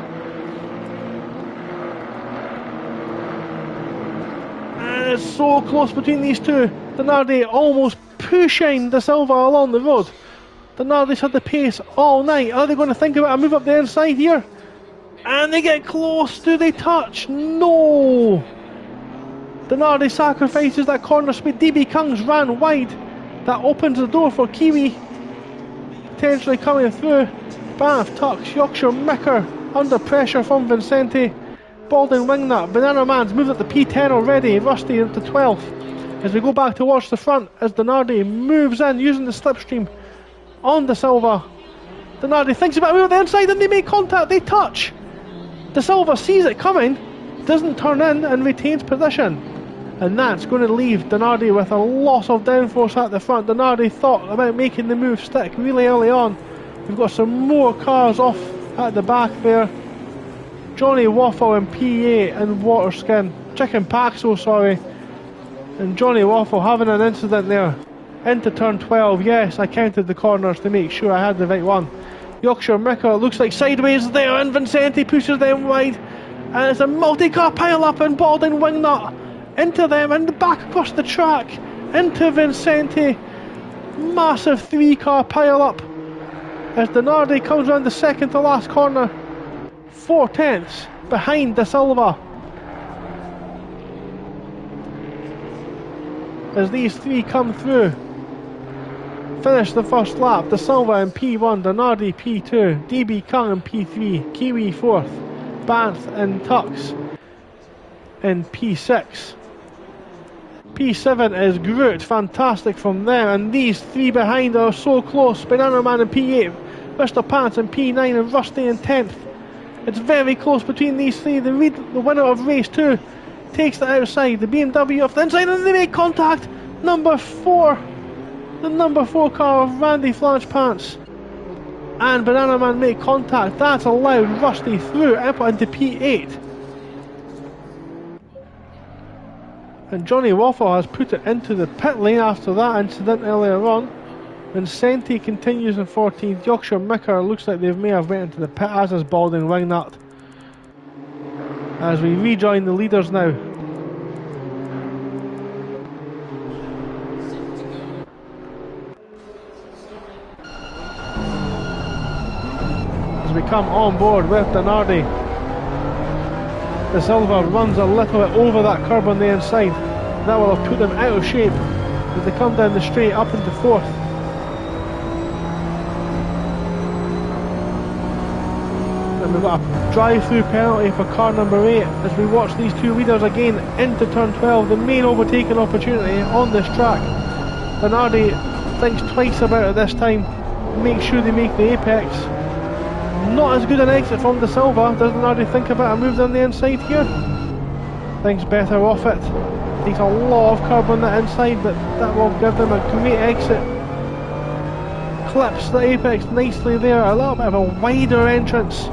And it's so close between these two. Denardi almost pushing De Silva along the road. Denardi's had the pace all night. Are they going to think about a move up the inside here? And they get close. Do they touch? No! Denardi sacrifices that corner speed. DB Kung's ran wide. That opens the door for Kiwi potentially coming through. Banff tucks. Yorkshire Micker under pressure from Vincenti. Baldwin Wingnut. Banana Man's moved up to P10 already. Rusty into 12th. As we go back towards the front, as Denardi moves in using the slipstream on De Silva. Denardi thinks about moving the inside and they make contact. They touch. De Silva sees it coming, doesn't turn in and retains position. And that's going to leave Denardi with a loss of downforce at the front. Denardi thought about making the move stick really early on. We've got some more cars off at the back there. Johnny Waffle in P8 and Waterskin. Chicken Paxo, sorry. And Johnny Waffle having an incident there. Into turn 12. Yes, I counted the corners to make sure I had the right one. Yorkshire Micker looks like sideways there, and Vincenti pushes them wide. And it's a multi-car pile-up, and Baldwin Wingnut into them and back across the track into Vincenti. Massive 3-car pile-up as Denardi comes around the second to last corner. 4 tenths behind De Silva. As these three come through, finish the first lap. De Silva in P1, Denardi P2, DB Kung in P3, Kiwi 4th, Banff and Tux in P6. P7 is Groot, fantastic from them, and these three behind are so close. Banana Man in P8, Mr. Pants in P9 and Rusty in 10th. It's very close between these three. The winner of race 2 takes the outside, the BMW off the inside, and they make contact. Number 4, the number 4 car of Randy Flange Pants and Banana Man make contact. That's allowed Rusty through into P8. And Johnny Waffle has put it into the pit lane after that incident earlier on. Vincenti continues in 14th. Yorkshire Micker looks like they may have went into the pit, as is Balding Wingnut. As we rejoin the leaders now. As we come on board with Denardi. De Silva runs a little bit over that curb on the inside. That will have put them out of shape as they come down the straight up into 4th. And we've got a drive-through penalty for car number 8 as we watch these two leaders again into turn 12, the main overtaking opportunity on this track. Denardi thinks twice about it this time, make sure they make the apex. Not as good an exit from De Silva. Does Denardi think about a move down the inside here? Thinks better off it. Takes a lot of curb on that inside, but that will give them a great exit. Clips the apex nicely there, a little bit of a wider entrance.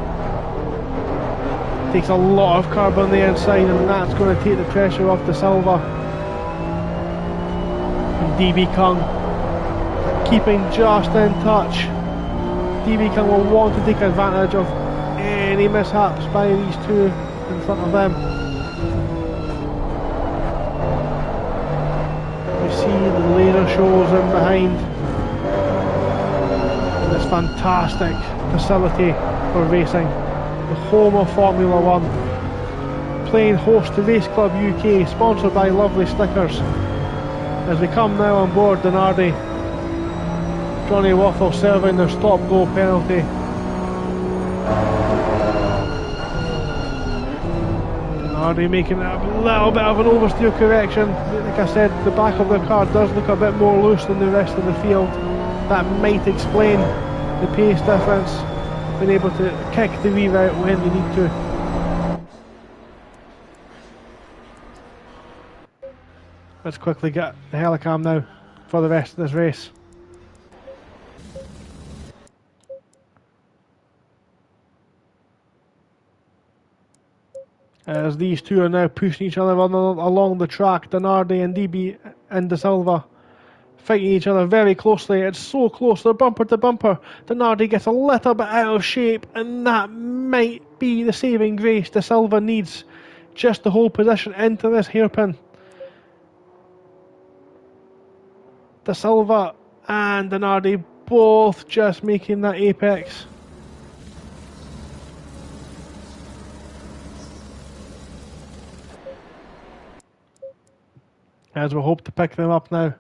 Takes a lot of curb on the inside, and that's going to take the pressure off De Silva. And DB Kung keeping just in touch. DB Kung will want to take advantage of any mishaps by these two in front of them. You see the laser shows in behind. This fantastic facility for racing. The home of Formula 1. Playing host to Race Club UK, sponsored by Lovely Stickers. As we come now on board Denardi. Johnny Waffle serving their stop-go penalty. Denardi making a little bit of an oversteer correction. Like I said, the back of their car does look a bit more loose than the rest of the field. That might explain the pace difference. Being able to kick the reroute when they need to. Let's quickly get the helicam now for the rest of this race. As these two are now pushing each other along the track, Denardi and DB and De Silva fighting each other very closely. It's so close, they're bumper to bumper. Denardi gets a little bit out of shape, and that might be the saving grace De Silva needs just to hold position into this hairpin. De Silva and Denardi both just making that apex. As we hope to pick them up now.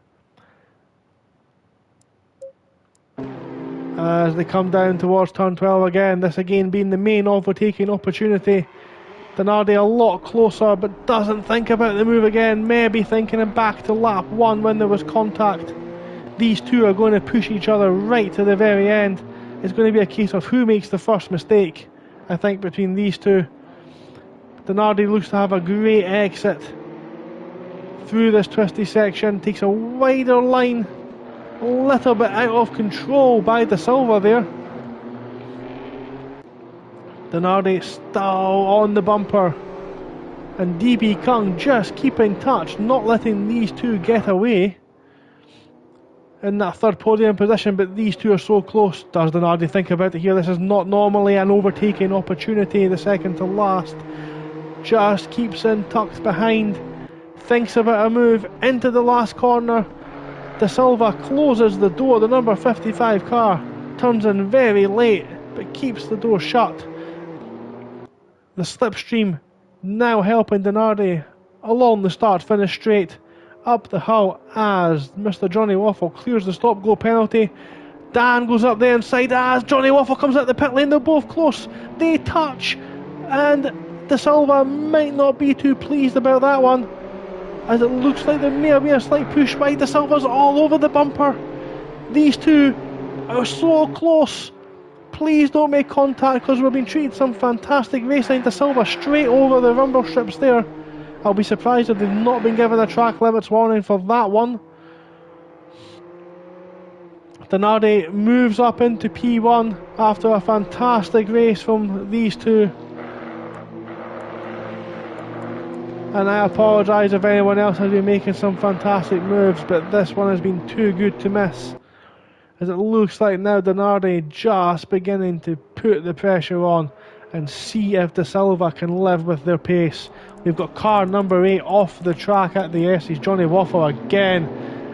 As they come down towards turn 12 again, this again being the main overtaking opportunity. Denardi a lot closer, but doesn't think about the move again, maybe thinking him back to lap 1 when there was contact. These two are going to push each other right to the very end. It's going to be a case of who makes the first mistake, I think, between these two. Denardi looks to have a great exit through this twisty section, takes a wider line, a little bit out of control by De Silva there. Denardi still on the bumper, and DB Kung just keeping touch, not letting these two get away in that third podium position, but these two are so close. Does Denardi think about it here? This is not normally an overtaking opportunity, the second to last. Just keeps in tucked behind. Thinks about a move into the last corner. De Silva closes the door. The number 55 car turns in very late, but keeps the door shut. The slipstream now helping Denardi along the start-finish straight up the hill as Mr. Johnny Waffle clears the stop-go penalty. Dan goes up the inside as Johnny Waffle comes out the pit lane. They're both close. They touch, and De Silva might not be too pleased about that one, as it looks like there may have been a slight push by De Silva's all over the bumper. These two are so close. Please don't make contact, because we're being treated some fantastic racing. De Silva straight over the rumble strips there. I'll be surprised if they've not been given a track limits warning for that one. Denardi moves up into P1 after a fantastic race from these two. And I apologise if anyone else has been making some fantastic moves, but this one has been too good to miss. as it looks like now Denardi just beginning to put the pressure on and see if De Silva can live with their pace. We've got car number 8 off the track at the S's. Johnny Waffle again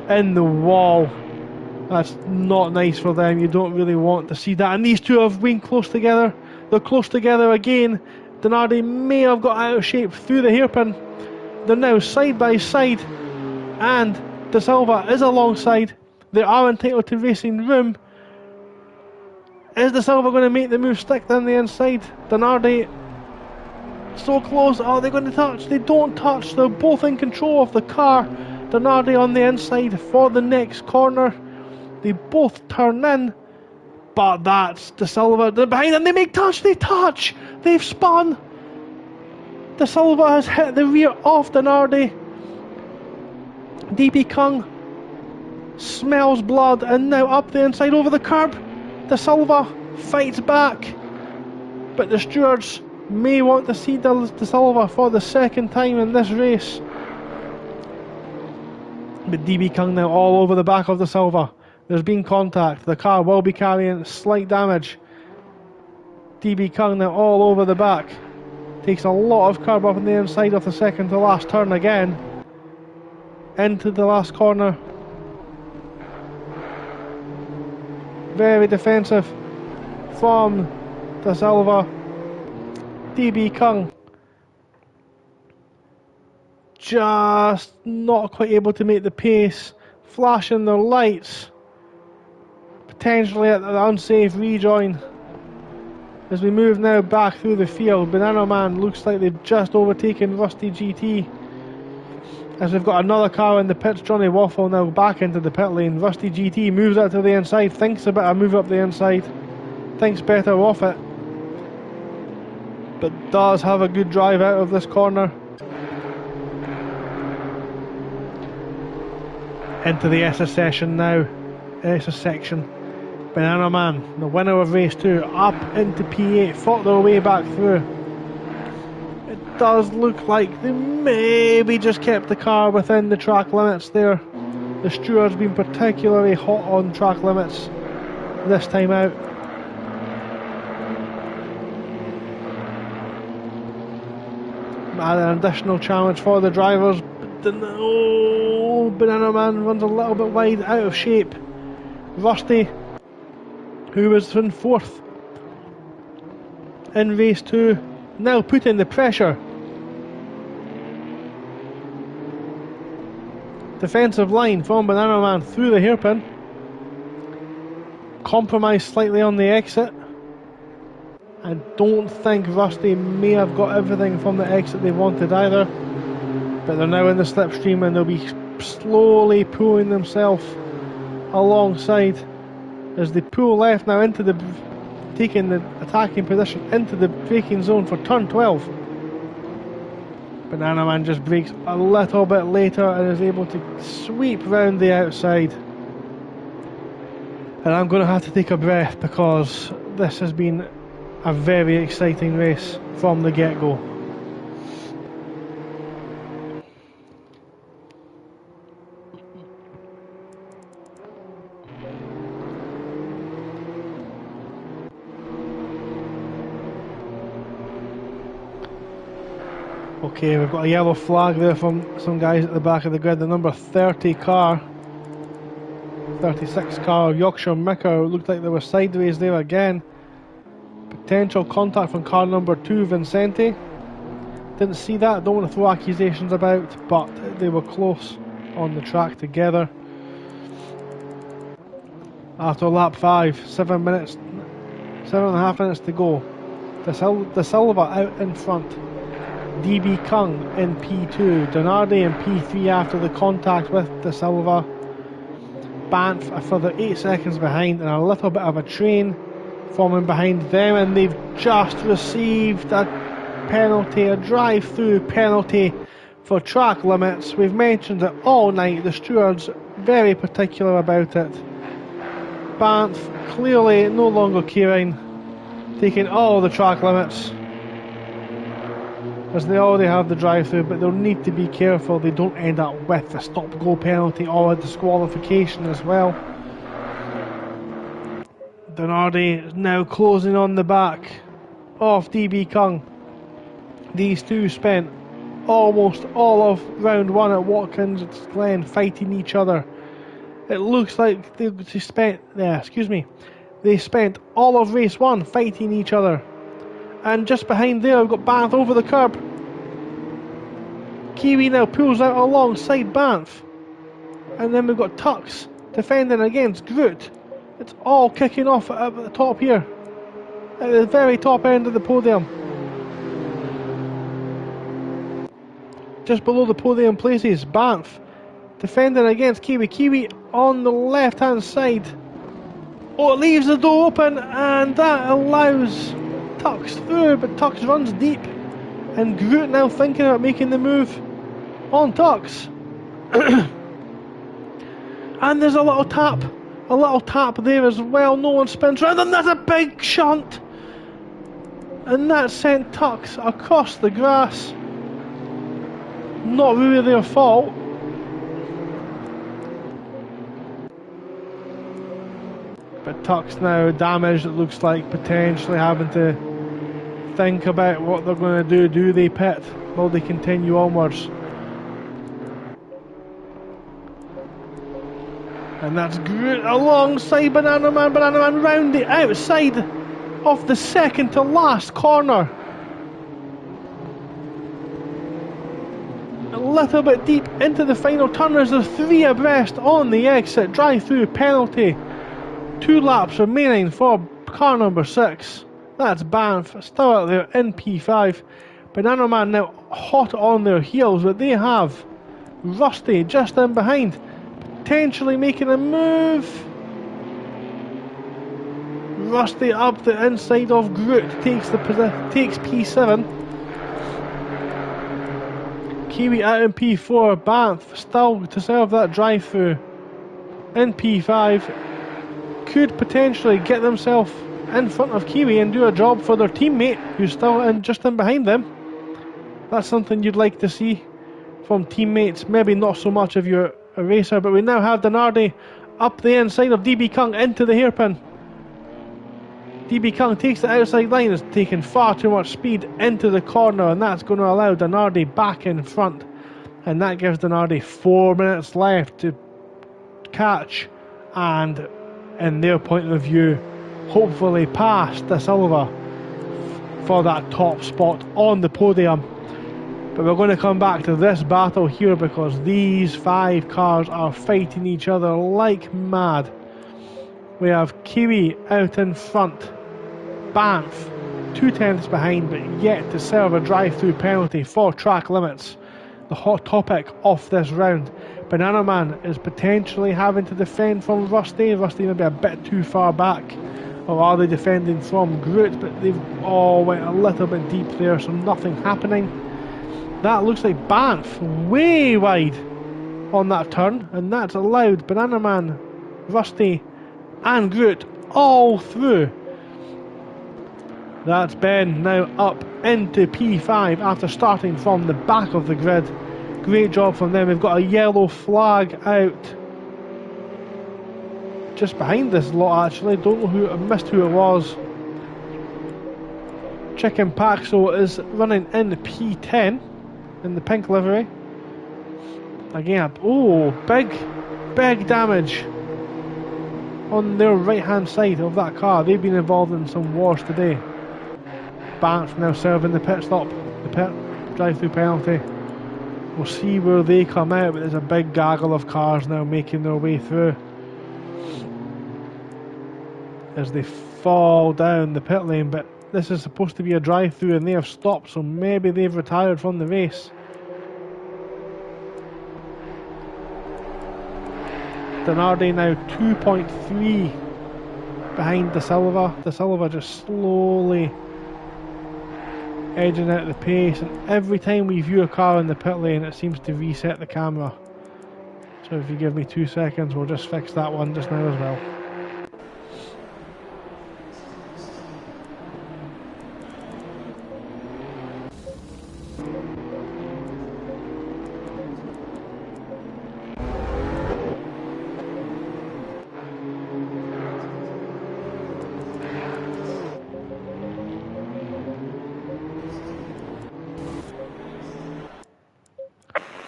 in the wall. That's not nice for them. You don't really want to see that. And these two have been close together. They're close together again. Denardi may have got out of shape through the hairpin. They're now side by side, and De Silva is alongside. They are entitled to racing room. Is De Silva going to make the move stick down the inside? Denardi so close. Are they going to touch? They don't touch. They're both in control of the car. Denardi on the inside for the next corner. They both turn in, but that's De Silva. They're behind and they make touch. They touch. They've spun. De Silva has hit the rear of Denardi. DB Kung smells blood and now up the inside over the curb. De Silva fights back, but the stewards may want to see De Silva for the second time in this race. But DB Kung now all over the back of De Silva. There's been contact. The car will be carrying slight damage. DB Kung now all over the back. Takes a lot of curb up on the inside of the second to last turn again. Into the last corner. Very defensive from De Silva. DB Kung just not quite able to make the pace. Flashing their lights. Potentially at the unsafe rejoin. As we move now back through the field, Banana Man looks like they've just overtaken Rusty GT. As we've got another car in the pits, Johnny Waffle now back into the pit lane. Rusty GT moves out to the inside, thinks about a move up the inside, thinks better off it, but does have a good drive out of this corner. Into the SS session now, SS section. Banana Man, the winner of race 2, up into P8, fought their way back through. It does look like they maybe just kept the car within the track limits there. The steward's been particularly hot on track limits this time out. Add an additional challenge for the drivers, but Banana Man runs a little bit wide, out of shape. Rusty, who was in 4th in race 2, now putting the pressure. Defensive line from Banana Man through the hairpin. Compromised slightly on the exit. I don't think Rusty may have got everything from the exit they wanted either, but they're now in the slipstream and they'll be slowly pulling themselves alongside as they pull left now into the, taking the attacking position into the braking zone for turn 12. Banana Man just brakes a little bit later and is able to sweep round the outside. And I'm going to have to take a breath because this has been a very exciting race from the get-go. Okay, we've got a yellow flag there from some guys at the back of the grid. The number 30 car, 36 car, Yorkshire Micker, looked like they were sideways there again. Potential contact from car number 2, Vincenti. Didn't see that, don't want to throw accusations about, but they were close on the track together. After lap 5, 7.5 minutes to go. De Silva out in front. DB Kung in P2, Denardi in P3 after the contact with De Silva. Banff a further 8 seconds behind, and a little bit of a train forming behind them, and they've just received a penalty, a drive-through penalty for track limits. We've mentioned it all night, the stewards very particular about it. Banff clearly no longer caring, taking all the track limits, as they already have the drive-through, but they'll need to be careful they don't end up with a stop-go penalty or a disqualification as well. Denardi is now closing on the back of DB Kung. These two spent almost all of round one at Watkins Glen fighting each other. It looks like they spent all of race one fighting each other. And just behind there we've got Banff over the curb. Kiwi now pulls out alongside Banff. And then we've got Tux defending against Groot. It's all kicking off at the top here. At the very top end of the podium. Just below the podium places, Banff defending against Kiwi. Kiwi on the left hand side. Oh, it leaves the door open and that allows Tux through, but Tux runs deep. And Groot now thinking about making the move on Tux. And there's a little tap there as well. No one spins round, and there's a big shunt. And that sent Tux across the grass. Not really their fault. But Tux now damaged, it looks like, potentially having to think about what they're going to do. Do they pit? Will they continue onwards? And that's Groot alongside Banana Man. Banana Man round the outside of the second to last corner. A little bit deep into the final turn as the three abreast on the exit. Drive-through penalty. 2 laps remaining for car number 6. That's Banff, still out there in P5. Banana Man now hot on their heels, but they have Rusty just in behind, potentially making a move. Rusty up the inside of Groot, takes P7. Kiwi out in P4, Banff still to serve that drive-through in P5. Could potentially get themselves in front of Kiwi and do a job for their teammate who's still just in behind them. That's something you'd like to see from teammates, maybe not so much of your racer, but we now have Denardi up the inside of DB Kung into the hairpin. DB Kung takes the outside line, is taking far too much speed into the corner, and that's going to allow Denardi back in front, and that gives Denardi 4 minutes left to catch and, in their point of view, hopefully pass De Silva for that top spot on the podium. But we're going to come back to this battle here because these 5 cars are fighting each other like mad. We have Kiwi out in front, Banff 2 tenths behind, but yet to serve a drive-through penalty for track limits. The hot topic of this round. Banana Man is potentially having to defend from Rusty. Rusty may be a bit too far back. Or are they defending from Groot? But they've all went a little bit deep there, so nothing happening. That looks like Banff way wide on that turn, and that's allowed Banana Man, Rusty and Groot all through. That's Ben now up into P5 after starting from the back of the grid. Great job from them. We've got a yellow flag out just behind this lot actually. Don't know who, I missed who it was. Chicken Paxo is running in P10 in the pink livery. Again, oh, big damage on their right hand side of that car. They've been involved in some wars today. Banff now serving the pit stop, the pit drive-through penalty. We'll see where they come out, but there's a big gaggle of cars now making their way through as they fall down the pit lane. But this is supposed to be a drive-through and they have stopped, so maybe they've retired from the race. Denardi now 2.3 behind De Silva. De Silva just slowly edging out the pace, and every time we view a car in the pit lane it seems to reset the camera. So if you give me 2 seconds we'll just fix that one just now as well.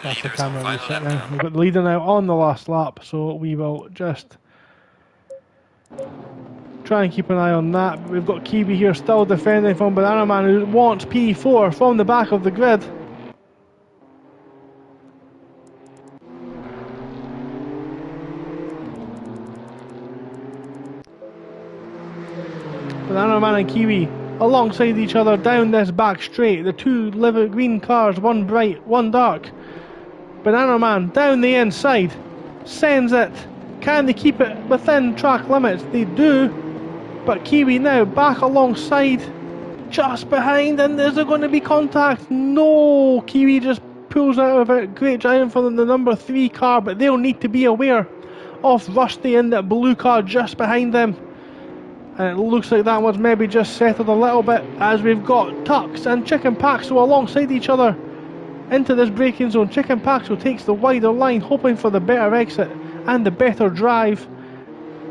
That's the leader is on camera final reset lap now. now. We've got the leader now on the last lap, so we will just try and keep an eye on that. We've got Kiwi here still defending from Banana Man, who wants P4 from the back of the grid. Banana Man and Kiwi alongside each other down this back straight. The two liver green cars, one bright, one dark. Banana Man down the inside, sends it. Can they keep it within track limits? They do. But Kiwi now back alongside, just behind, and is there going to be contact? No! Kiwi just pulls out of it. Great driving for them, the number 3 car, but they'll need to be aware of Rusty in that blue car just behind them. And it looks like that one's maybe just settled a little bit, as we've got Tux and Chicken Paxo alongside each other into this braking zone. Chicken Paxo takes the wider line, hoping for the better exit and the better drive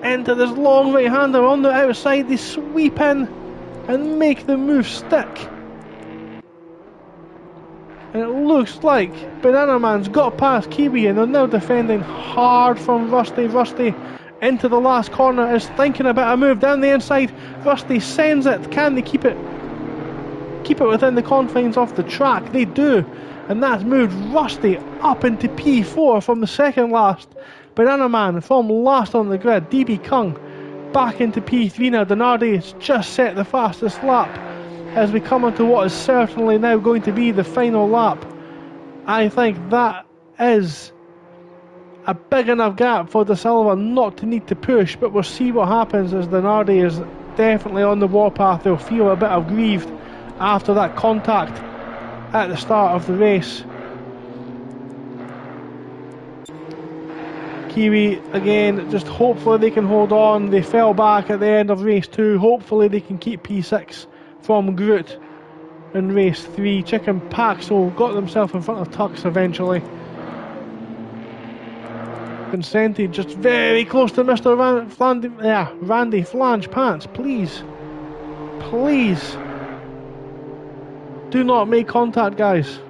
into this long right-hander on the outside. They sweep in and make the move stick. And it looks like Banana Man's got past Kiwi and they're now defending hard from Rusty. Rusty into the last corner is thinking about a move down the inside. Rusty sends it. Can they keep it within the confines of the track? They do. And that's moved Rusty up into P4 from the second last. Banana Man from last on the grid. DB Kung back into P3 now. Denardi has just set the fastest lap as we come into what is certainly now going to be the final lap. I think that is a big enough gap for De Silva not to need to push, but we'll see what happens as Denardi is definitely on the warpath. They'll feel a bit aggrieved after that contact at the start of the race. Kiwi again, just hopefully they can hold on. They fell back at the end of race 2. Hopefully they can keep P6 from Groot in race 3. Chicken Paxo got themselves in front of Tux eventually. Vincenti just very close to Mr. Randy Flange Pants. Please do not make contact, guys.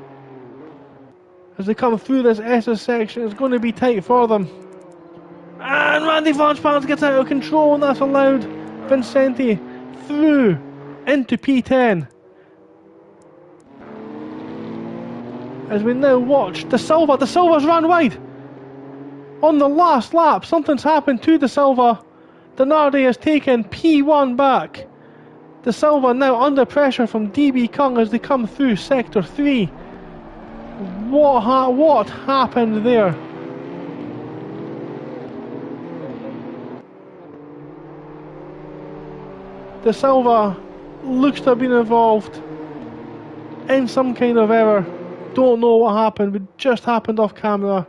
As they come through this SS section, it's going to be tight for them. And Randy Flange Pants gets out of control, and that's allowed Vincenti through into P10. As we now watch De Silva's ran wide. On the last lap, something's happened to De Silva. Denardi has taken P1 back. De Silva now under pressure from DB Kung as they come through Sector 3. What happened there? De Silva looks to have been involved in some kind of error. Don't know what happened, it just happened off camera.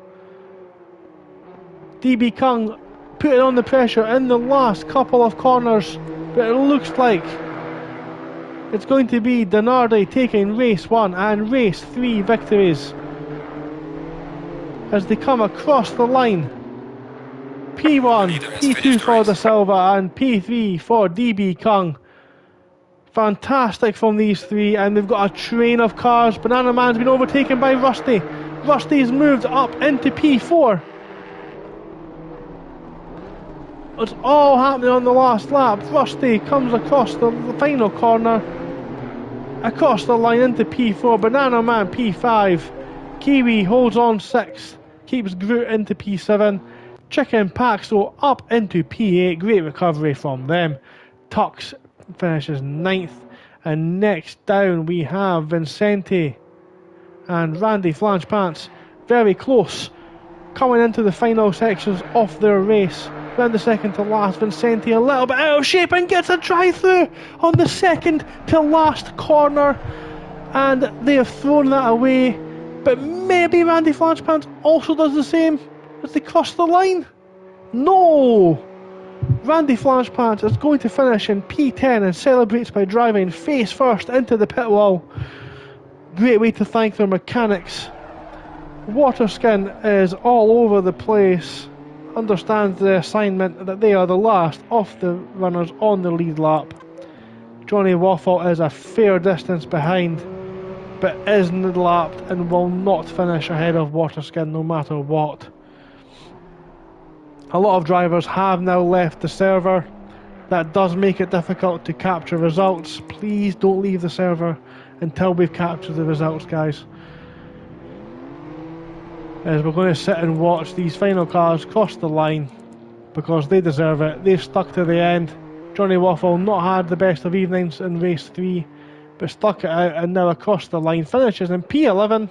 DB Kung put it on the pressure in the last couple of corners, but it looks like it's going to be Denardi taking race 1 and race 3 victories as they come across the line. P1, P2 for De Silva and P3 for DB Kung. Fantastic from these three, and they've got a train of cars. Banana Man's been overtaken by Rusty. Rusty's moved up into P4. It's all happening on the last lap. Rusty comes across the final corner, across the line into P4. Banana Man P5. Kiwi holds on 6th, keeps Groot into P7. Chicken Paxo up into P8. Great recovery from them. Tux finishes 9th. And next down we have Vincenti and Randy Flange Pants. Very close, coming into the final sections of their race. Round the second to last, Vincenti a little bit out of shape and gets a drive-through on the second to last corner, and they have thrown that away. But maybe Randy Flange Pants also does the same as they cross the line. No! Randy Flange Pants is going to finish in P10 and celebrates by driving face first into the pit wall. Great way to thank their mechanics. Waterskin is all over the place. Understands the assignment that they are the last of the runners on the lead lap. Johnny Waffle is a fair distance behind. but is lapped and will not finish ahead of Waterskin no matter what. A lot of drivers have now left the server. That does make it difficult to capture results. Please don't leave the server until we've captured the results, guys. As we're going to sit and watch these final cars cross the line because they deserve it. They've stuck to the end. Johnny Waffle not had the best of evenings in race 3, but stuck it out and now across the line finishes in P11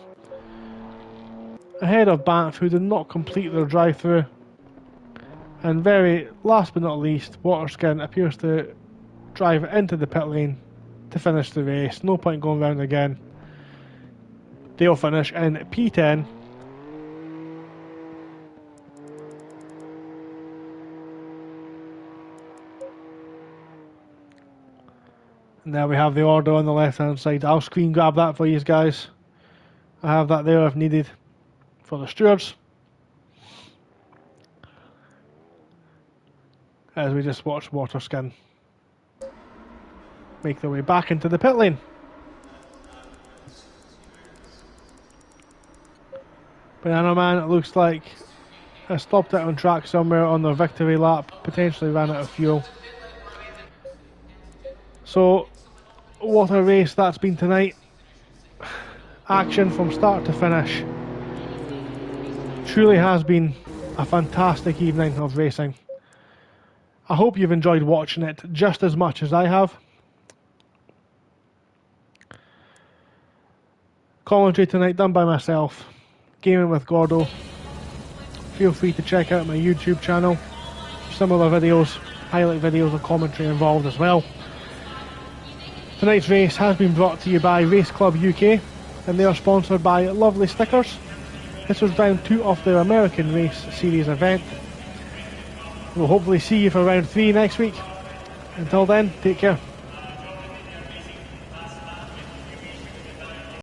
ahead of Banff, who did not complete their drive-through. And very last but not least, Waterskin appears to drive into the pit lane to finish the race. No point going round again. They'll finish in P10. And there we have the order on the left hand side. I'll screen grab that for you guys. I have that there if needed for the stewards. As we just watch Waterskin make their way back into the pit lane. Banana Man, it looks like, has stopped it on track somewhere on their victory lap, potentially ran out of fuel. So, what a race that's been tonight. Action from start to finish. Truly has been a fantastic evening of racing. I hope you've enjoyed watching it just as much as I have. Commentary tonight done by myself, Gaming with Gordo. Feel free to check out my YouTube channel. Similar videos, highlight videos and commentary involved as well. Tonight's race has been brought to you by Race Club UK, and they are sponsored by Lovely Stickers. This was round 2 of their American Race Series event. We'll hopefully see you for round 3 next week. Until then, take care.